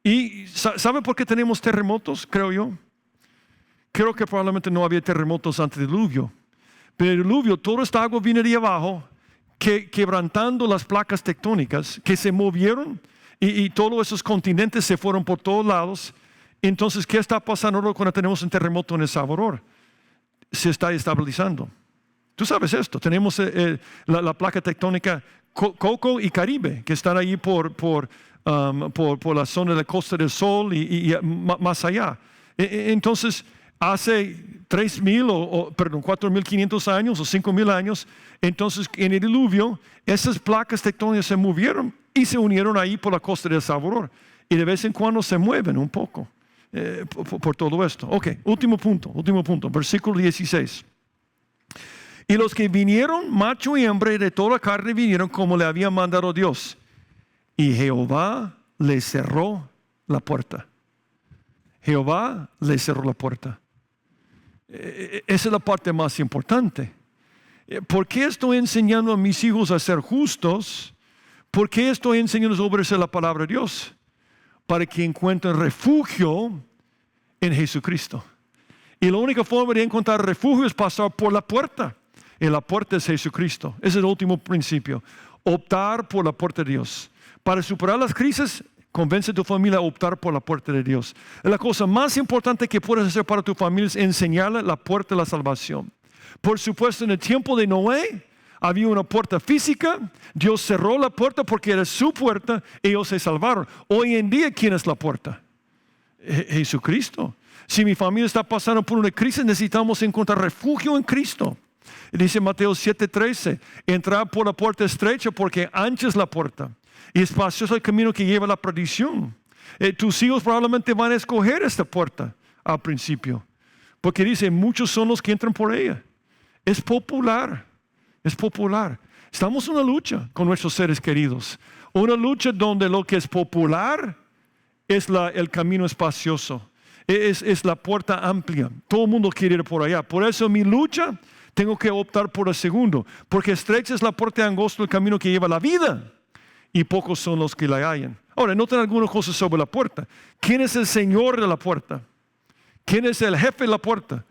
¿Y sabe por qué tenemos terremotos, creo yo? Creo que probablemente no había terremotos antes del diluvio. Pero el diluvio, toda esta agua viene de abajo, quebrantando las placas tectónicas que se movieron y todos esos continentes se fueron por todos lados. Entonces, ¿qué está pasando ahora cuando tenemos un terremoto en El Salvador? Se está estabilizando. Tú sabes esto. Tenemos la placa tectónica Coco y Caribe, que están ahí por la zona de la Costa del Sol y más allá. Entonces, hace 4.500 años o 5.000 años, entonces en el diluvio, esas placas tectónicas se movieron y se unieron ahí por la costa de El Salvador. Y de vez en cuando se mueven un poco por todo esto. Ok, último punto, versículo 16. Y los que vinieron, macho y hembra de toda carne, vinieron como le había mandado Dios. Y Jehová le cerró la puerta. Jehová le cerró la puerta. Esa es la parte más importante. ¿Por qué estoy enseñando a mis hijos a ser justos? ¿Por qué estoy enseñando a obedecer la palabra de Dios? Para que encuentren refugio en Jesucristo. Y la única forma de encontrar refugio es pasar por la puerta. Y la puerta es Jesucristo. Ese es el último principio. Optar por la puerta de Dios. Para superar las crisis, convence a tu familia a optar por la puerta de Dios. La cosa más importante que puedes hacer para tu familia es enseñarle la puerta de la salvación. Por supuesto, en el tiempo de Noé, había una puerta física, Dios cerró la puerta porque era su puerta, ellos se salvaron. Hoy en día, ¿quién es la puerta? Jesucristo. Si mi familia está pasando por una crisis, necesitamos encontrar refugio en Cristo. Dice Mateo 7:13, entrad por la puerta estrecha porque ancha es la puerta y espacioso el camino que lleva a la perdición. Tus hijos probablemente van a escoger esta puerta al principio, porque dice, muchos son los que entran por ella. Es popular. Estamos en una lucha con nuestros seres queridos. Una lucha donde lo que es popular es el camino espacioso. Es la puerta amplia. Todo el mundo quiere ir por allá. Por eso mi lucha, tengo que optar por el segundo. Porque estrecha es la puerta angosta, el camino que lleva a la vida. Y pocos son los que la hallan. Ahora, noten algunas cosas sobre la puerta. ¿Quién es el Señor de la puerta? ¿Quién es el jefe de la puerta?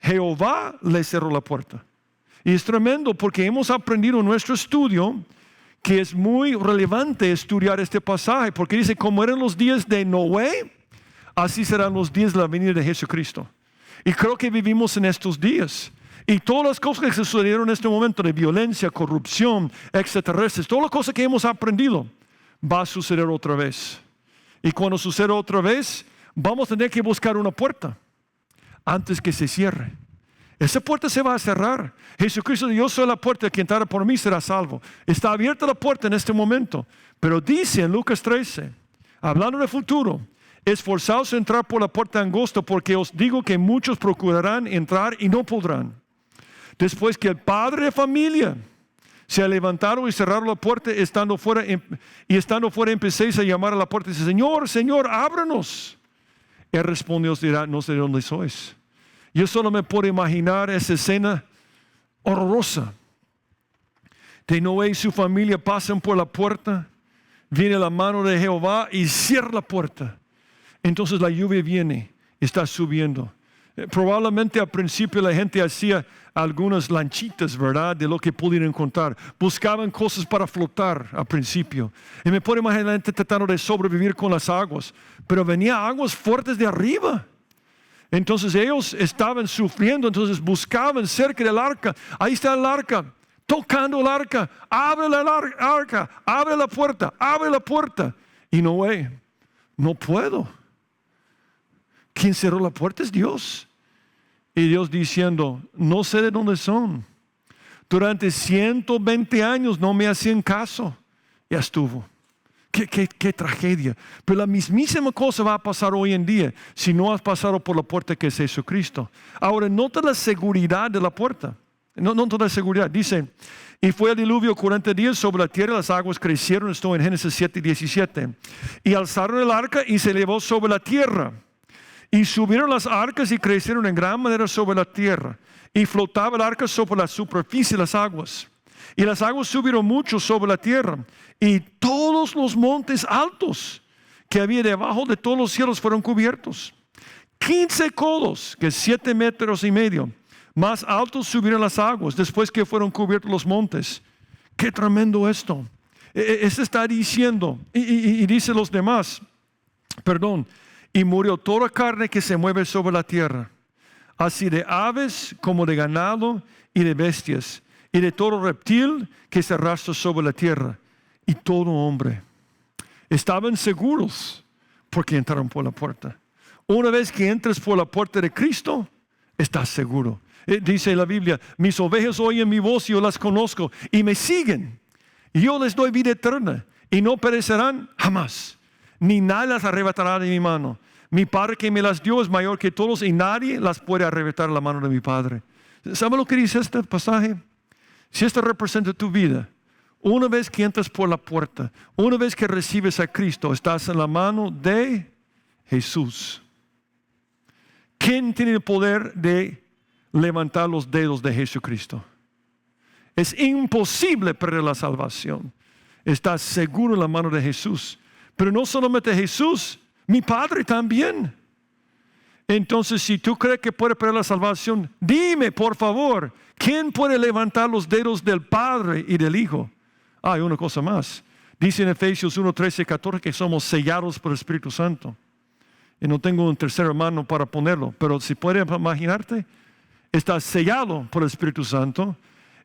Jehová le cerró la puerta. Y es tremendo porque hemos aprendido en nuestro estudio que es muy relevante estudiar este pasaje, porque dice, como eran los días de Noé, así serán los días de la venida de Jesucristo. Y creo que vivimos en estos días. Y todas las cosas que sucedieron en este momento de violencia, corrupción, extraterrestres, todas las cosas que hemos aprendido, va a suceder otra vez. Y cuando suceda otra vez, vamos a tener que buscar una puerta antes que se cierre. Esa puerta se va a cerrar. Jesucristo dijo, yo soy la puerta, quien entrara por mí será salvo. Está abierta la puerta en este momento. Pero dice en Lucas 13, hablando del futuro, esforzaos a entrar por la puerta angosta, porque os digo que muchos procurarán entrar y no podrán. Después que el padre de familia se ha levantado y cerrado la puerta, estando fuera empecéis a llamar a la puerta y dice, Señor, Señor, ábranos. Él respondió, os dirá, no sé de dónde sois. Yo solo me puedo imaginar esa escena horrorosa. De Noé y su familia pasan por la puerta, viene la mano de Jehová y cierra la puerta. Entonces la lluvia viene, está subiendo. Probablemente al principio la gente hacía algunas lanchitas, ¿verdad? De lo que pudieron encontrar. Buscaban cosas para flotar al principio. Y me puedo imaginar la gente tratando de sobrevivir con las aguas. Pero venían aguas fuertes de arriba. Entonces ellos estaban sufriendo, entonces buscaban cerca del arca. Ahí está el arca, tocando el arca. Abre la arca, abre la puerta, abre la puerta. Y Noé, no puedo. ¿Quién cerró la puerta? Es Dios. Y Dios diciendo, no sé de dónde son. Durante 120 años no me hacían caso. Ya estuvo. Qué tragedia. Pero la mismísima cosa va a pasar hoy en día si no has pasado por la puerta que es Jesucristo. Ahora, nota la seguridad de la puerta. Nota la seguridad. Dice, y fue el diluvio 40 días sobre la tierra, las aguas crecieron, esto en Génesis 7:17. Y alzaron el arca y se elevó sobre la tierra. Y subieron las arcas y crecieron en gran manera sobre la tierra. Y flotaba el arca sobre la superficie de las aguas. Y las aguas subieron mucho sobre la tierra. Y todos los montes altos que había debajo de todos los cielos fueron cubiertos. 15 codos, que es 7,5 metros, más altos subieron las aguas después que fueron cubiertos los montes. Qué tremendo esto. Este está diciendo, y dice los demás, y murió toda carne que se mueve sobre la tierra, así de aves como de ganado y de bestias, y de todo reptil que se arrastra sobre la tierra, y todo hombre. Estaban seguros porque entraron por la puerta. Una vez que entres por la puerta de Cristo, estás seguro. Dice la Biblia, mis ovejas oyen mi voz y yo las conozco y me siguen. Y yo les doy vida eterna y no perecerán jamás, ni nadie las arrebatará de mi mano. Mi Padre que me las dio es mayor que todos y nadie las puede arrebatar de la mano de mi Padre. ¿Sabe lo que dice este pasaje? Si esto representa tu vida, una vez que entras por la puerta, una vez que recibes a Cristo, estás en la mano de Jesús. ¿Quién tiene el poder de levantar los dedos de Jesucristo? Es imposible perder la salvación. Estás seguro en la mano de Jesús. Pero no solamente Jesús, mi Padre también. Entonces, si tú crees que puede perder la salvación, dime, por favor, ¿quién puede levantar los dedos del Padre y del Hijo? Hay una cosa más. Dice en Efesios 1:13-14 que somos sellados por el Espíritu Santo. Y no tengo un tercer hermano para ponerlo, pero si puedes imaginarte, estás sellado por el Espíritu Santo,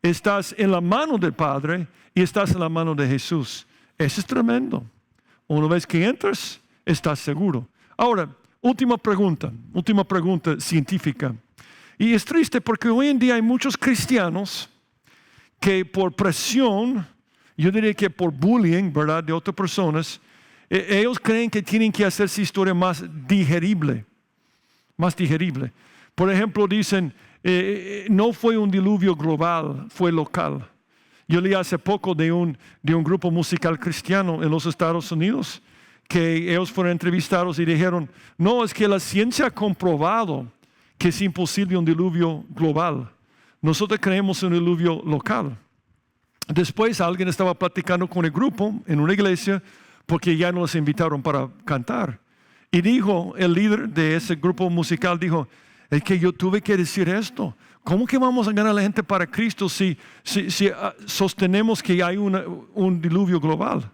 estás en la mano del Padre y estás en la mano de Jesús. Eso es tremendo. Una vez que entras, estás seguro. Ahora, última pregunta científica. Y es triste porque hoy en día hay muchos cristianos que por presión, yo diría que por bullying, ¿verdad?, de otras personas, ellos creen que tienen que hacer su historia más digerible. Más digerible. Por ejemplo, dicen, no fue un diluvio global, fue local. Yo leí hace poco de un grupo musical cristiano en los Estados Unidos, que ellos fueron entrevistados y dijeron, no, es que la ciencia ha comprobado que es imposible un diluvio global. Nosotros creemos en un diluvio local. Después alguien estaba platicando con el grupo en una iglesia porque ya nos invitaron para cantar. Y dijo, el líder de ese grupo musical dijo, es que yo tuve que decir esto. ¿Cómo que vamos a ganar a la gente para Cristo si sostenemos que hay un diluvio global?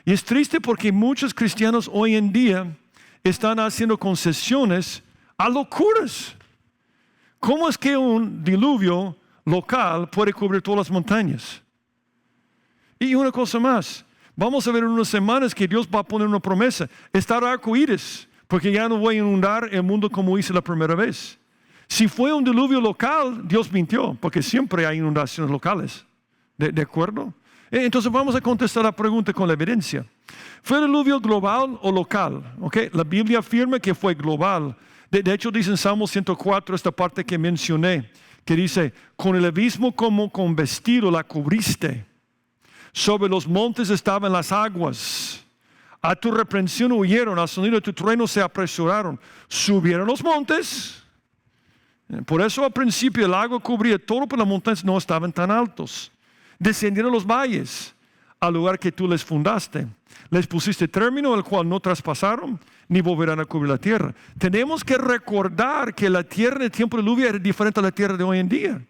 Y es triste porque muchos cristianos hoy en día están haciendo concesiones a locuras. ¿Cómo es que un diluvio local puede cubrir todas las montañas? Y una cosa más, vamos a ver en unas semanas que Dios va a poner una promesa. Estará arcoíris, porque ya no voy a inundar el mundo como hice la primera vez. Si fue un diluvio local, Dios mintió, porque siempre hay inundaciones locales. ¿De acuerdo? Entonces vamos a contestar la pregunta con la evidencia. ¿Fue el diluvio global o local? ¿Okay? La Biblia afirma que fue global. De hecho dice en Salmo 104, esta parte que mencioné, que dice, con el abismo como con vestido la cubriste. Sobre los montes estaban las aguas. A tu reprensión huyeron, al sonido de tu trueno se apresuraron. Subieron los montes. Por eso al principio el agua cubría todo, pero las montañas no estaban tan altos. Descendieron los valles al lugar que tú les fundaste. Les pusiste término el cual no traspasaron ni volverán a cubrir la tierra. Tenemos que recordar que la tierra en el tiempo de diluvio era diferente a la tierra de hoy en día.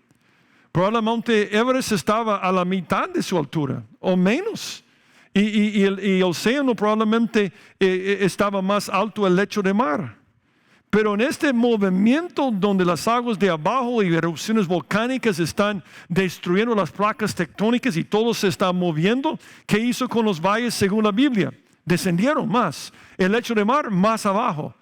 Probablemente Everest estaba a la mitad de su altura o menos. Y el océano probablemente estaba más alto el lecho de mar. Pero en este movimiento donde las aguas de abajo y erupciones volcánicas están destruyendo las placas tectónicas y todo se está moviendo, ¿qué hizo con los valles según la Biblia? Descendieron más. El lecho de mar más abajo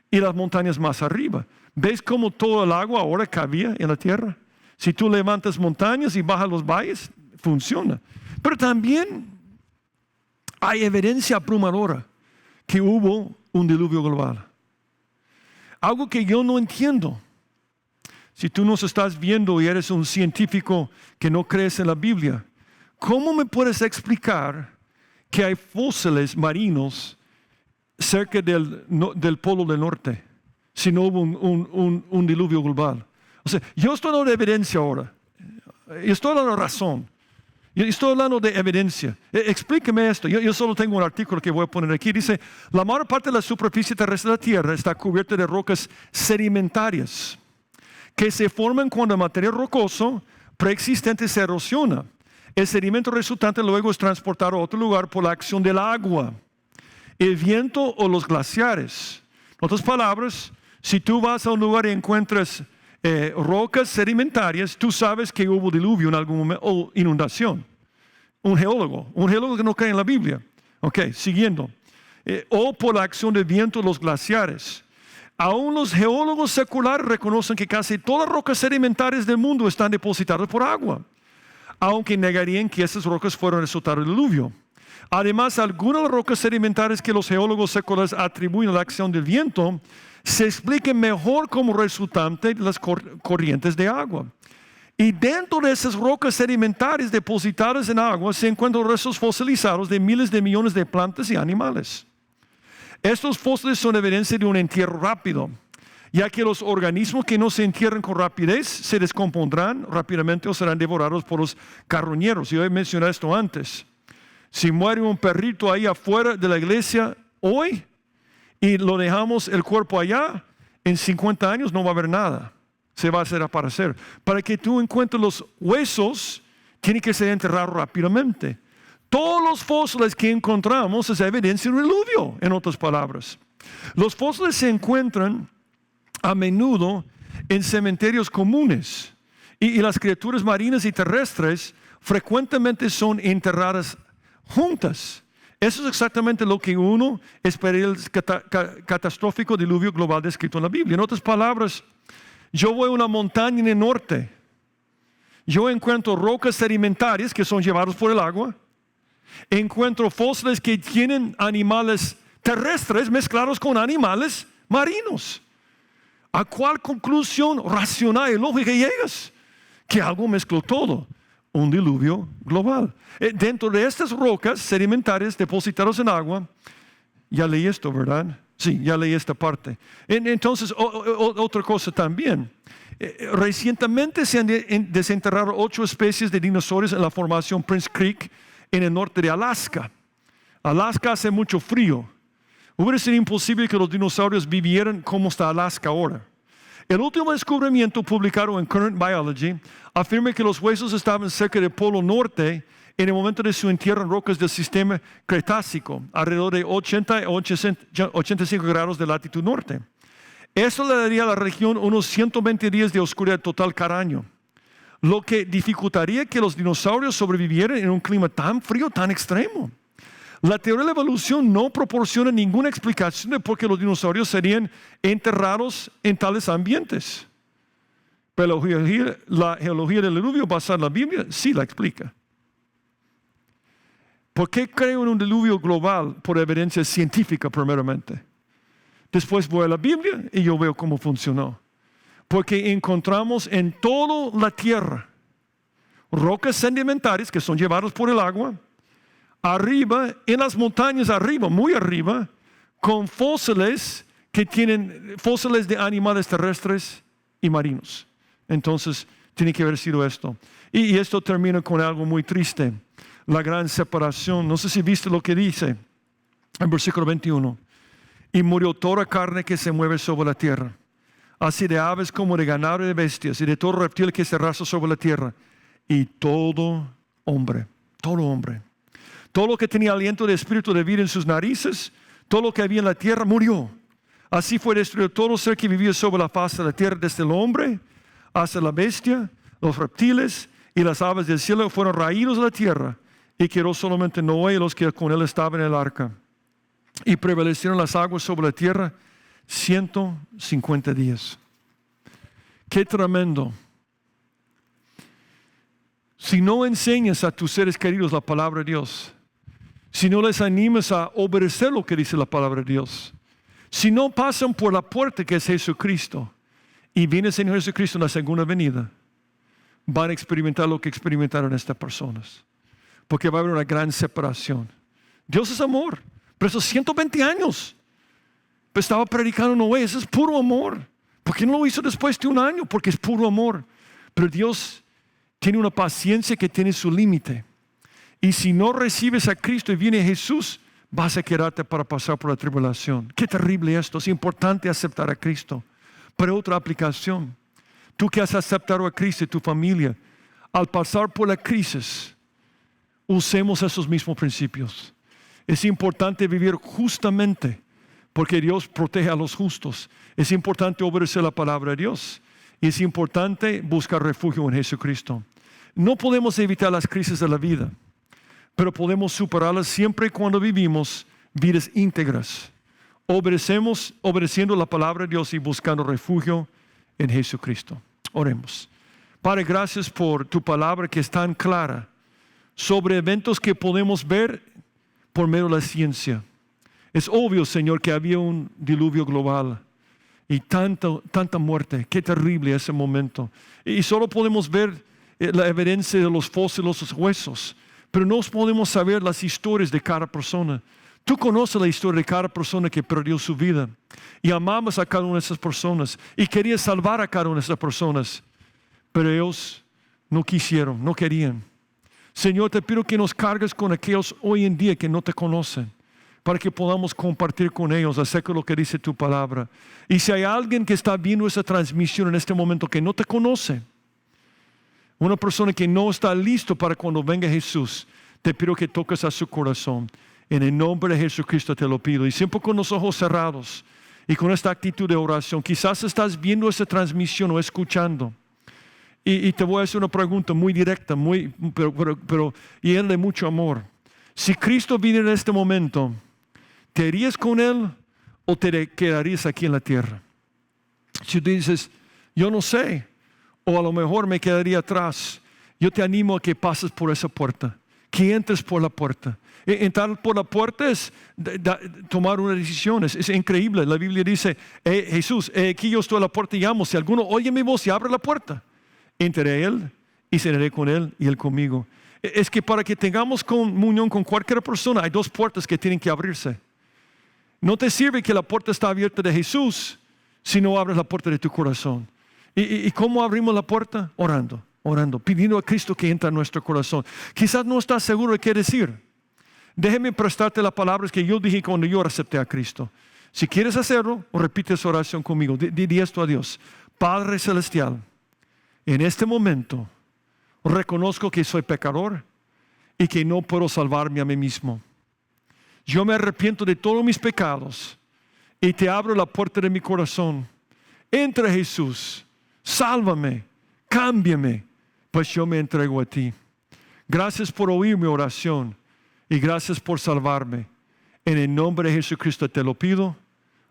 y las montañas más arriba. ¿Ves cómo todo el agua ahora cabía en la tierra? Si tú levantas montañas y bajas los valles, funciona. Pero también hay evidencia abrumadora que hubo un diluvio global. Algo que yo no entiendo. Si tú nos estás viendo y eres un científico que no crees en la Biblia, ¿cómo me puedes explicar que hay fósiles marinos cerca del polo del norte si no hubo un diluvio global? O sea, yo estoy hablando de evidencia ahora. Yo estoy hablando de razón. Yo estoy hablando de evidencia. Explíqueme esto. Yo solo tengo un artículo que voy a poner aquí. Dice, la mayor parte de la superficie terrestre de la Tierra está cubierta de rocas sedimentarias que se forman cuando el material rocoso preexistente se erosiona. El sedimento resultante luego es transportado a otro lugar por la acción del agua, el viento o los glaciares. En otras palabras, si tú vas a un lugar y encuentras rocas sedimentarias, tú sabes que hubo diluvio en algún momento o inundación. Un geólogo que no cree en la Biblia. Ok, siguiendo. O por la acción del viento, los glaciares. Aún los geólogos seculares reconocen que casi todas las rocas sedimentarias del mundo están depositadas por agua, aunque negarían que esas rocas fueron resultado del diluvio. Además, algunas de las rocas sedimentarias que los geólogos seculares atribuyen a la acción del viento se explican mejor como resultante de las corrientes de agua. Y dentro de esas rocas sedimentarias depositadas en agua se encuentran restos fosilizados de miles de millones de plantas y animales. Estos fósiles son evidencia de un entierro rápido, ya que los organismos que no se entierran con rapidez se descompondrán rápidamente o serán devorados por los carroñeros. Yo he mencionado esto antes. Si muere un perrito ahí afuera de la iglesia hoy y lo dejamos el cuerpo allá, en 50 años no va a haber nada. Se va a hacer aparecer. Para que tú encuentres los huesos, tiene que ser enterrado rápidamente. Todos los fósiles que encontramos es evidencia de un diluvio, en otras palabras. Los fósiles se encuentran a menudo en cementerios comunes y las criaturas marinas y terrestres frecuentemente son enterradas juntas. Eso es exactamente lo que uno espera del catastrófico diluvio global descrito en la Biblia. En otras palabras, yo voy a una montaña en el norte. Yo encuentro rocas sedimentarias que son llevadas por el agua. Encuentro fósiles que tienen animales terrestres mezclados con animales marinos. ¿A cuál conclusión racional y lógica llegas? Que algo mezcló todo. Un diluvio global. Dentro de estas rocas sedimentarias depositadas en agua, ya leí esto, ¿verdad? Sí, ya leí esta parte. Entonces, otra cosa también. Recientemente se han desenterrado 8 especies de dinosaurios en la formación Prince Creek, en el norte de Alaska. Alaska hace mucho frío. Hubiera sido imposible que los dinosaurios vivieran como está Alaska ahora. El último descubrimiento publicado en Current Biology afirma que los huesos estaban cerca del polo norte en el momento de su entierro en rocas del sistema Cretácico, alrededor de 80 o 85 grados de latitud norte. Eso le daría a la región unos 120 días de oscuridad total cada año, lo que dificultaría que los dinosaurios sobrevivieran en un clima tan frío, tan extremo. La teoría de la evolución no proporciona ninguna explicación de por qué los dinosaurios serían enterrados en tales ambientes. Pero la geología del diluvio basada en la Biblia sí la explica. ¿Por qué creo en un diluvio global? Por evidencia científica primeramente. Después voy a la Biblia y yo veo cómo funcionó. Porque encontramos en toda la tierra rocas sedimentarias que son llevadas por el agua, arriba, en las montañas arriba, muy arriba, con fósiles que tienen fósiles de animales terrestres y marinos. Entonces, tiene que haber sido esto. Y esto termina con algo muy triste. La gran separación. No sé si viste lo que dice en versículo 21. Y murió toda carne que se mueve sobre la tierra, así de aves como de ganado y de bestias, y de todo reptil que se arrastra sobre la tierra. y todo hombre, todo lo que tenía aliento de espíritu de vida en sus narices, todo lo que había en la tierra murió. Así fue destruido todo ser que vivía sobre la faz de la tierra, desde el hombre hasta la bestia, los reptiles y las aves del cielo fueron raídos de la tierra, y quedó solamente Noé y los que con él estaban en el arca. Y prevalecieron las aguas sobre la tierra 150 días. Qué tremendo. Si no enseñas a tus seres queridos la palabra de Dios, si no les animas a obedecer lo que dice la palabra de Dios, si no pasan por la puerta que es Jesucristo y viene el Señor Jesucristo en la segunda venida, van a experimentar lo que experimentaron estas personas, porque va a haber una gran separación. Dios es amor, pero esos 120 años estaba predicando Noé, eso es puro amor. ¿Por qué no lo hizo después de un año? Porque es puro amor. Pero Dios tiene una paciencia que tiene su límite. Y si no recibes a Cristo y viene Jesús, vas a quedarte para pasar por la tribulación. Qué terrible esto. Es importante aceptar a Cristo. Pero otra aplicación. Tú que has aceptado a Cristo y tu familia, al pasar por la crisis, usemos esos mismos principios. Es importante vivir justamente, porque Dios protege a los justos. Es importante obedecer la palabra de Dios. Y es importante buscar refugio en Jesucristo. No podemos evitar las crisis de la vida, pero podemos superarlas siempre y cuando vivimos vidas íntegras. Obedeciendo la palabra de Dios y buscando refugio en Jesucristo. Oremos. Padre, gracias por tu palabra que es tan clara sobre eventos que podemos ver por medio de la ciencia. Es obvio, Señor, que había un diluvio global y tanta muerte. Qué terrible ese momento. Y solo podemos ver la evidencia de los fósiles, los huesos, pero no podemos saber las historias de cada persona. Tú conoces la historia de cada persona que perdió su vida y amamos a cada una de esas personas y querías salvar a cada una de esas personas, pero ellos no quisieron, no querían. Señor, te pido que nos cargues con aquellos hoy en día que no te conocen, para que podamos compartir con ellos acerca de lo que dice tu palabra. Y si hay alguien que está viendo esa transmisión en este momento que no te conoce, una persona que no está listo para cuando venga Jesús, te pido que toques a su corazón. En el nombre de Jesucristo te lo pido. Y siempre con los ojos cerrados y con esta actitud de oración. Quizás estás viendo esa transmisión o escuchando. Y te voy a hacer una pregunta muy directa, pero de mucho amor. Si Cristo viene en este momento, ¿te irías con Él o te quedarías aquí en la tierra? Si tú dices, yo no sé, o a lo mejor me quedaría atrás, yo te animo a que pases por esa puerta, que entres por la puerta. Entrar por la puerta es tomar una decisión, es increíble. La Biblia dice, Jesús, aquí yo estoy a la puerta y llamo. Si alguno oye mi voz y abre la puerta, entraré a Él y cenaré con Él y Él conmigo. Es que para que tengamos comunión con cualquier persona, hay dos puertas que tienen que abrirse. No te sirve que la puerta está abierta de Jesús si no abres la puerta de tu corazón. ¿Y cómo abrimos la puerta? Orando, pidiendo a Cristo que entre en nuestro corazón. Quizás no estás seguro de qué decir. Déjeme prestarte las palabras que yo dije cuando yo acepté a Cristo. Si quieres hacerlo, repite esa oración conmigo. Di esto a Dios. Padre Celestial, en este momento reconozco que soy pecador y que no puedo salvarme a mí mismo. Yo me arrepiento de todos mis pecados y te abro la puerta de mi corazón. Entra, Jesús, sálvame, cámbiame, pues yo me entrego a ti. Gracias por oír mi oración y gracias por salvarme. En el nombre de Jesucristo te lo pido.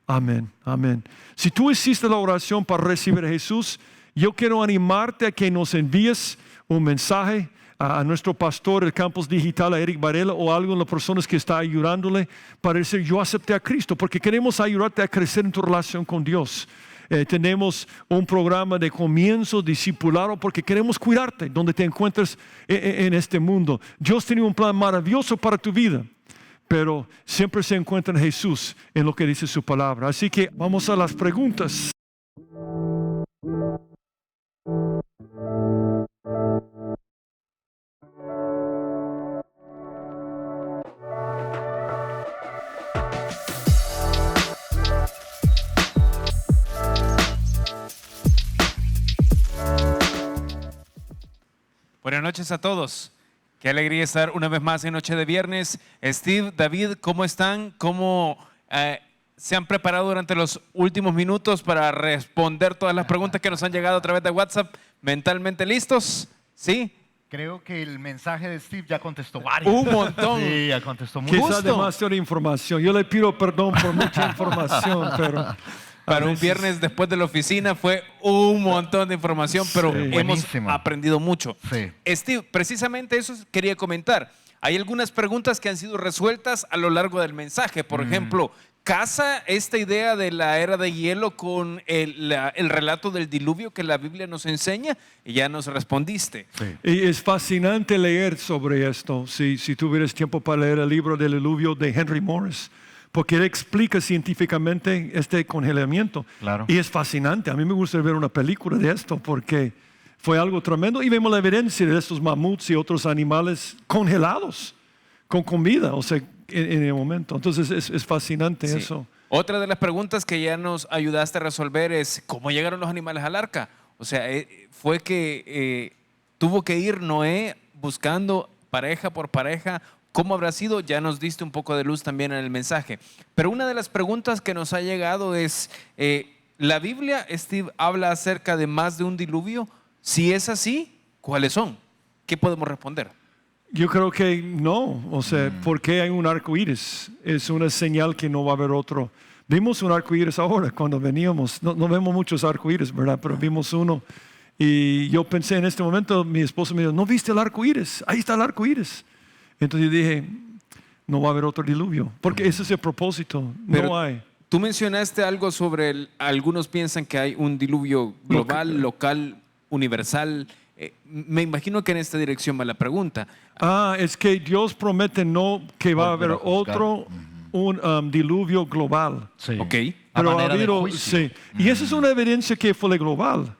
Amén, amén. Si tú hiciste la oración para recibir a Jesús, yo quiero animarte a que nos envíes un mensaje a nuestro pastor del campus digital, a Eric Varela, o a alguna de las personas que está ayudándole para decir, yo acepté a Cristo, porque queremos ayudarte a crecer en tu relación con Dios. Tenemos un programa de comienzo discipulado porque queremos cuidarte donde te encuentres en este mundo. Dios tiene un plan maravilloso para tu vida, pero siempre se encuentra en Jesús, en lo que dice su palabra. Así que vamos a las preguntas. Buenas Buenas noches a todos. Qué alegría estar una vez más en Noche de Viernes. Steve, David, ¿cómo están? ¿Cómo se han preparado durante los últimos minutos para responder todas las preguntas que nos han llegado a través de WhatsApp? ¿Mentalmente listos? ¿Sí? Creo que el mensaje de Steve ya contestó varios. Un montón. Sí, ya contestó mucho. Quizás Justo. demasiada información. Yo le pido perdón por mucha información, pero Para un viernes después de la oficina fue un montón de información, pero Sí. hemos Buenísimo. aprendido mucho. Sí. Steve, precisamente eso quería comentar. Hay algunas preguntas que han sido resueltas a lo largo del mensaje. Por ejemplo, ¿casa esta idea de la era de hielo con el relato del diluvio que la Biblia nos enseña? Y ya nos respondiste. Sí. y es fascinante leer sobre esto. Si tuvieras tiempo para leer el libro del diluvio de Henry Morris, porque él explica científicamente este congelamiento. Claro. Y es fascinante. A mí me gusta ver una película de esto porque fue algo tremendo. Y vemos la evidencia de estos mamuts y otros animales congelados con comida, o sea, en el momento. Entonces es fascinante Sí. eso. Otra de las preguntas que ya nos ayudaste a resolver es ¿cómo llegaron los animales al arca? O sea, fue que tuvo que ir Noé buscando pareja por pareja. ¿Cómo habrá sido? Ya nos diste un poco de luz también en el mensaje. Pero una de las preguntas que nos ha llegado es, ¿la Biblia, Steve, habla acerca de más de un diluvio? Si es así, ¿cuáles son? ¿Qué podemos responder? Yo creo que no, o sea, ¿por qué hay un arco iris? Es una señal que no va a haber otro. Vimos un arco iris ahora cuando veníamos, no vemos muchos arco iris, ¿verdad? Pero vimos uno y yo pensé en este momento, mi esposo me dijo, ¿no viste el arco iris? Ahí está el arco iris. Entonces yo dije, no va a haber otro diluvio, porque ese es el propósito, Pero no hay. Tú mencionaste algo sobre, algunos piensan que hay un diluvio global, local, universal. Me imagino que en esta dirección va la pregunta. Es que Dios promete no que va a Volver haber a juzgar. otro un diluvio global. Sí. Ok. A Pero ha manera de habido, juicio. sí. Y esa es una evidencia que fue global.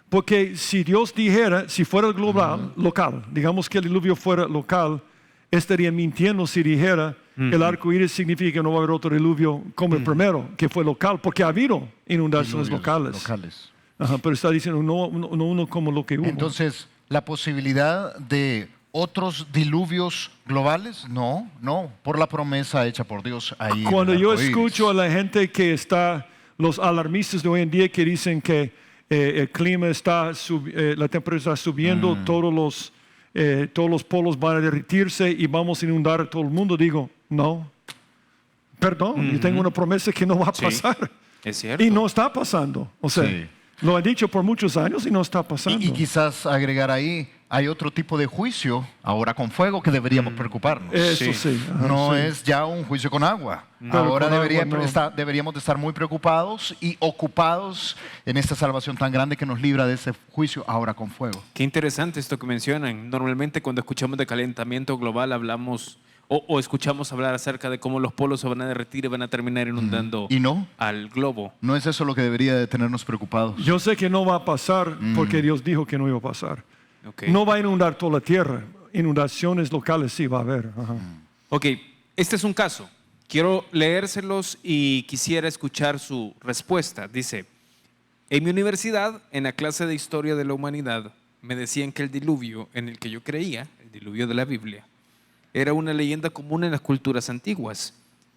Porque si Dios dijera, si fuera global, local, digamos que el diluvio fuera local, estaría mintiendo si dijera el arco iris significa que no va a haber otro diluvio como el primero, que fue local, porque ha habido inundaciones Diluvios locales. Ajá, pero está diciendo no uno como lo que hubo. Entonces, ¿la posibilidad de otros diluvios globales? No, por la promesa hecha por Dios ahí. en Cuando el yo arco iris. escucho a la gente que está, los alarmistas de hoy en día que dicen que el clima está, la temperatura está subiendo, todos los polos van a derretirse y vamos a inundar a todo el mundo, digo, no, perdón, yo tengo una promesa que no va a Sí, pasar. es cierto. Y no está pasando. O sea, Sí. lo han dicho por muchos años y no está pasando. Y quizás agregar ahí, hay otro tipo de juicio, ahora con fuego, que deberíamos preocuparnos. Eso sí. ajá, No sí. es ya un juicio con agua. Pero Ahora con agua no. deberíamos de estar muy preocupados y ocupados en esta salvación tan grande que nos libra de ese juicio, ahora con fuego. Qué interesante esto que mencionan. Normalmente cuando escuchamos de calentamiento global hablamos o escuchamos hablar acerca de cómo los polos se van a derretir y van a terminar inundando ¿Y no? al globo. ¿No es eso lo que debería de tenernos preocupados? Yo sé que no va a pasar porque Dios dijo que no iba a pasar. Ok. No va a inundar toda la tierra. Inundaciones locales sí va a haber. Ajá. Ok, este es un caso. Quiero leérselos y quisiera escuchar su respuesta. Dice, en mi universidad, en la clase de Historia de la Humanidad, me decían que el diluvio en el que yo creía, el diluvio de la Biblia, era una leyenda común en las culturas antiguas,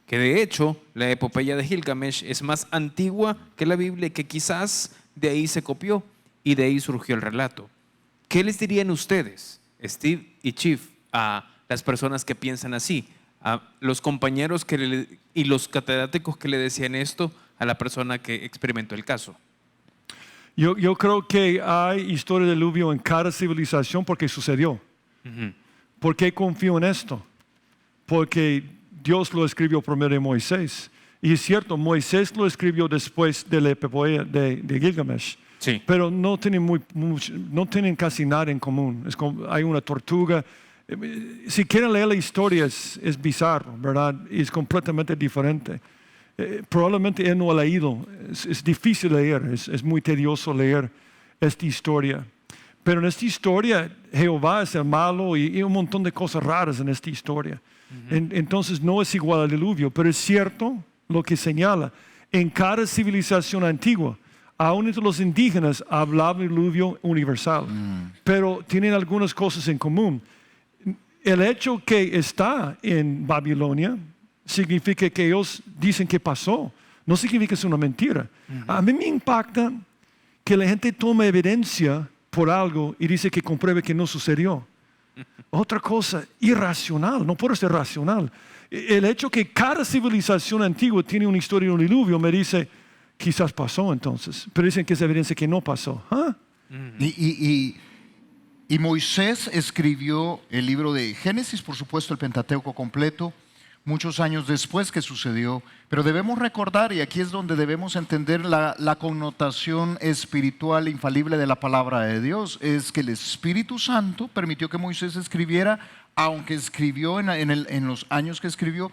que de hecho la epopeya de Gilgamesh es más antigua que la Biblia y que quizás de ahí se copió y de ahí surgió el relato. ¿Qué les dirían ustedes, Steve y Chief, a las personas que piensan así? A los compañeros y los catedráticos que le decían esto a la persona que experimentó el caso. Yo creo que hay historia de diluvio en cada civilización porque sucedió. ¿Por qué confío en esto? Porque Dios lo escribió por medio de Moisés. Y es cierto, Moisés lo escribió después de la epopeya de Gilgamesh. Sí. Pero no tienen casi nada en común. Hay una tortuga. Si quieren leer la historia es bizarro, ¿verdad? Y es completamente diferente. Probablemente él no ha leído. Es difícil leer, es muy tedioso leer esta historia. Pero en esta historia Jehová es el malo y un montón de cosas raras en esta historia. Entonces no es igual al diluvio, pero es cierto lo que señala. En cada civilización antigua aún entre los indígenas hablaban el diluvio universal, pero tienen algunas cosas en común. El hecho que está en Babilonia significa que ellos dicen que pasó, no significa que es una mentira. A mí me impacta que la gente tome evidencia por algo y dice que compruebe que no sucedió. Otra cosa, irracional, no puede ser racional. El hecho que cada civilización antigua tiene una historia de un diluvio me dice, quizás pasó entonces, pero dicen que es evidencia que no pasó. ¿Ah? Y Moisés escribió el libro de Génesis, por supuesto el Pentateuco completo, muchos años después que sucedió, pero debemos recordar, y aquí es donde debemos entender la connotación espiritual infalible de la palabra de Dios, es que el Espíritu Santo permitió que Moisés escribiera, aunque escribió en los años que escribió,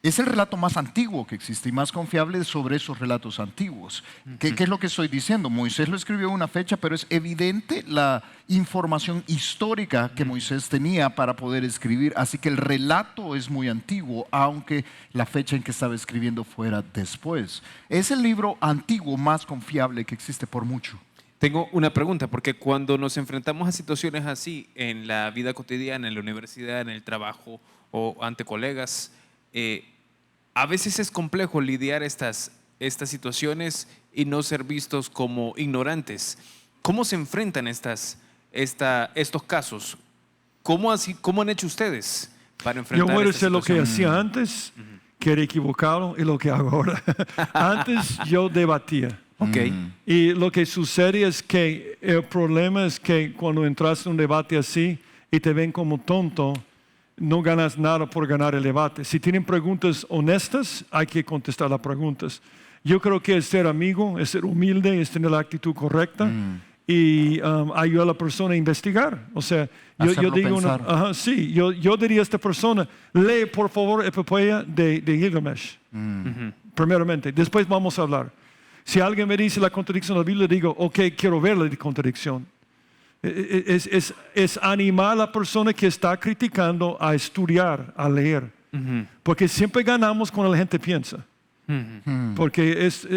es el relato más antiguo que existe y más confiable sobre esos relatos antiguos. ¿Qué es lo que estoy diciendo? Moisés lo escribió en una fecha, pero es evidente la información histórica que Moisés tenía para poder escribir. Así que el relato es muy antiguo, aunque la fecha en que estaba escribiendo fuera después. Es el libro antiguo más confiable que existe por mucho. Tengo una pregunta, porque cuando nos enfrentamos a situaciones así en la vida cotidiana, en la universidad, en el trabajo o ante colegas, a veces es complejo lidiar estas situaciones y no ser vistos como ignorantes. ¿Cómo se enfrentan estos casos? ¿Cómo han hecho ustedes para enfrentar Yo voy a esta decir lo que situación? hacía antes, que era equivocado, y lo que hago ahora. Antes yo debatía. Ok. Y lo que sucede es que el problema es que cuando entras en un debate así y te ven como tonto, no ganas nada por ganar el debate. Si tienen preguntas honestas, hay que contestar las preguntas. Yo creo que es ser amigo, es ser humilde, es tener la actitud correcta y ayudar a la persona a investigar. O sea, yo digo yo diría a esta persona, lee por favor Epopeya de Gilgamesh, primeramente. Después vamos a hablar. Si alguien me dice la contradicción de la Biblia, digo, ok, quiero ver la contradicción. Es animar a la persona que está criticando a estudiar, a leer. Porque siempre ganamos cuando la gente piensa. Porque es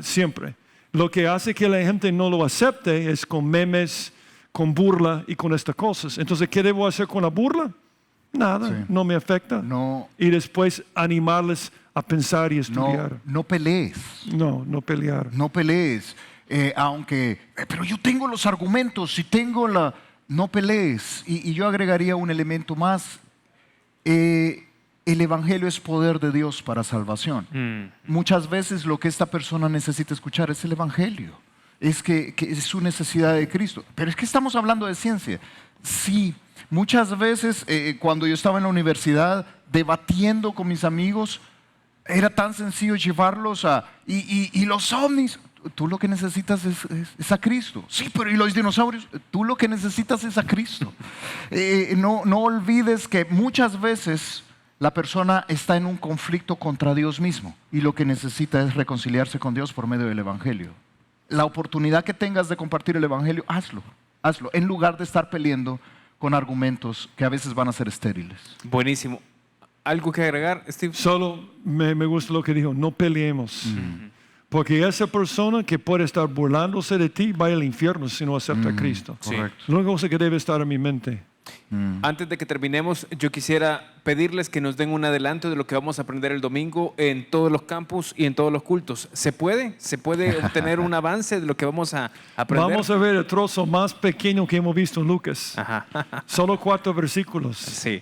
siempre. Lo que hace que la gente no lo acepte es con memes, con burla y con estas cosas. Entonces, ¿qué debo hacer con la burla? Nada, no me afecta. No. Y después animarles a pensar y estudiar. No pelees. No pelear. No pelees. Pero yo tengo los argumentos y tengo la... No pelees. Y yo agregaría un elemento más. El Evangelio es poder de Dios para salvación. Muchas veces lo que esta persona necesita escuchar es el Evangelio. Es que es su necesidad de Cristo. Pero es que estamos hablando de ciencia. Sí, muchas veces cuando yo estaba en la universidad debatiendo con mis amigos, era tan sencillo llevarlos y los ovnis. Tú lo que necesitas es a Cristo. Sí, pero ¿y los dinosaurios? Tú lo que necesitas es a Cristo. No olvides que muchas veces la persona está en un conflicto contra Dios mismo y lo que necesita es reconciliarse con Dios por medio del Evangelio. La oportunidad que tengas de compartir el Evangelio, hazlo, en lugar de estar peleando con argumentos que a veces van a ser estériles. Buenísimo. ¿Algo que agregar, Steve? Solo me gusta lo que dijo, no peleemos. Porque esa persona que puede estar burlándose de ti va al infierno si no acepta a Cristo. Sí. Correcto. La única cosa que debe estar en mi mente. Antes de que terminemos, yo quisiera pedirles que nos den un adelanto de lo que vamos a aprender el domingo en todos los campus y en todos los cultos. ¿Se puede? ¿Se puede obtener un avance de lo que vamos a aprender? Vamos a ver el trozo más pequeño que hemos visto en Lucas. Solo 4 versículos. Sí,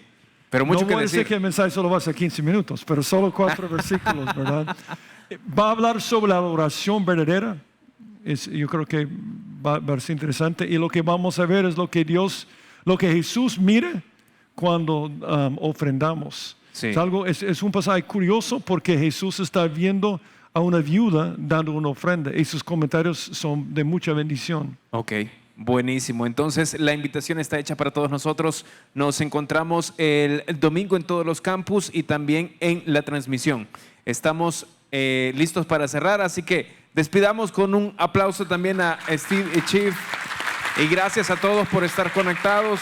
pero mucho no que voy a decir decir. que el mensaje solo va a ser 15 minutos, pero solo 4 versículos, ¿verdad? Va a hablar sobre la oración verdadera. Yo creo que va a ser interesante. Y lo que vamos a ver es lo que Jesús mira cuando ofrendamos. Sí. Es un pasaje curioso porque Jesús está viendo a una viuda dando una ofrenda y sus comentarios son de mucha bendición. Ok, buenísimo. Entonces la invitación está hecha para todos nosotros. Nos encontramos el domingo en todos los campus y también en la transmisión. Estamos listos para cerrar, así que despidamos con un aplauso también a Steve y Chief. Y gracias a todos por estar conectados.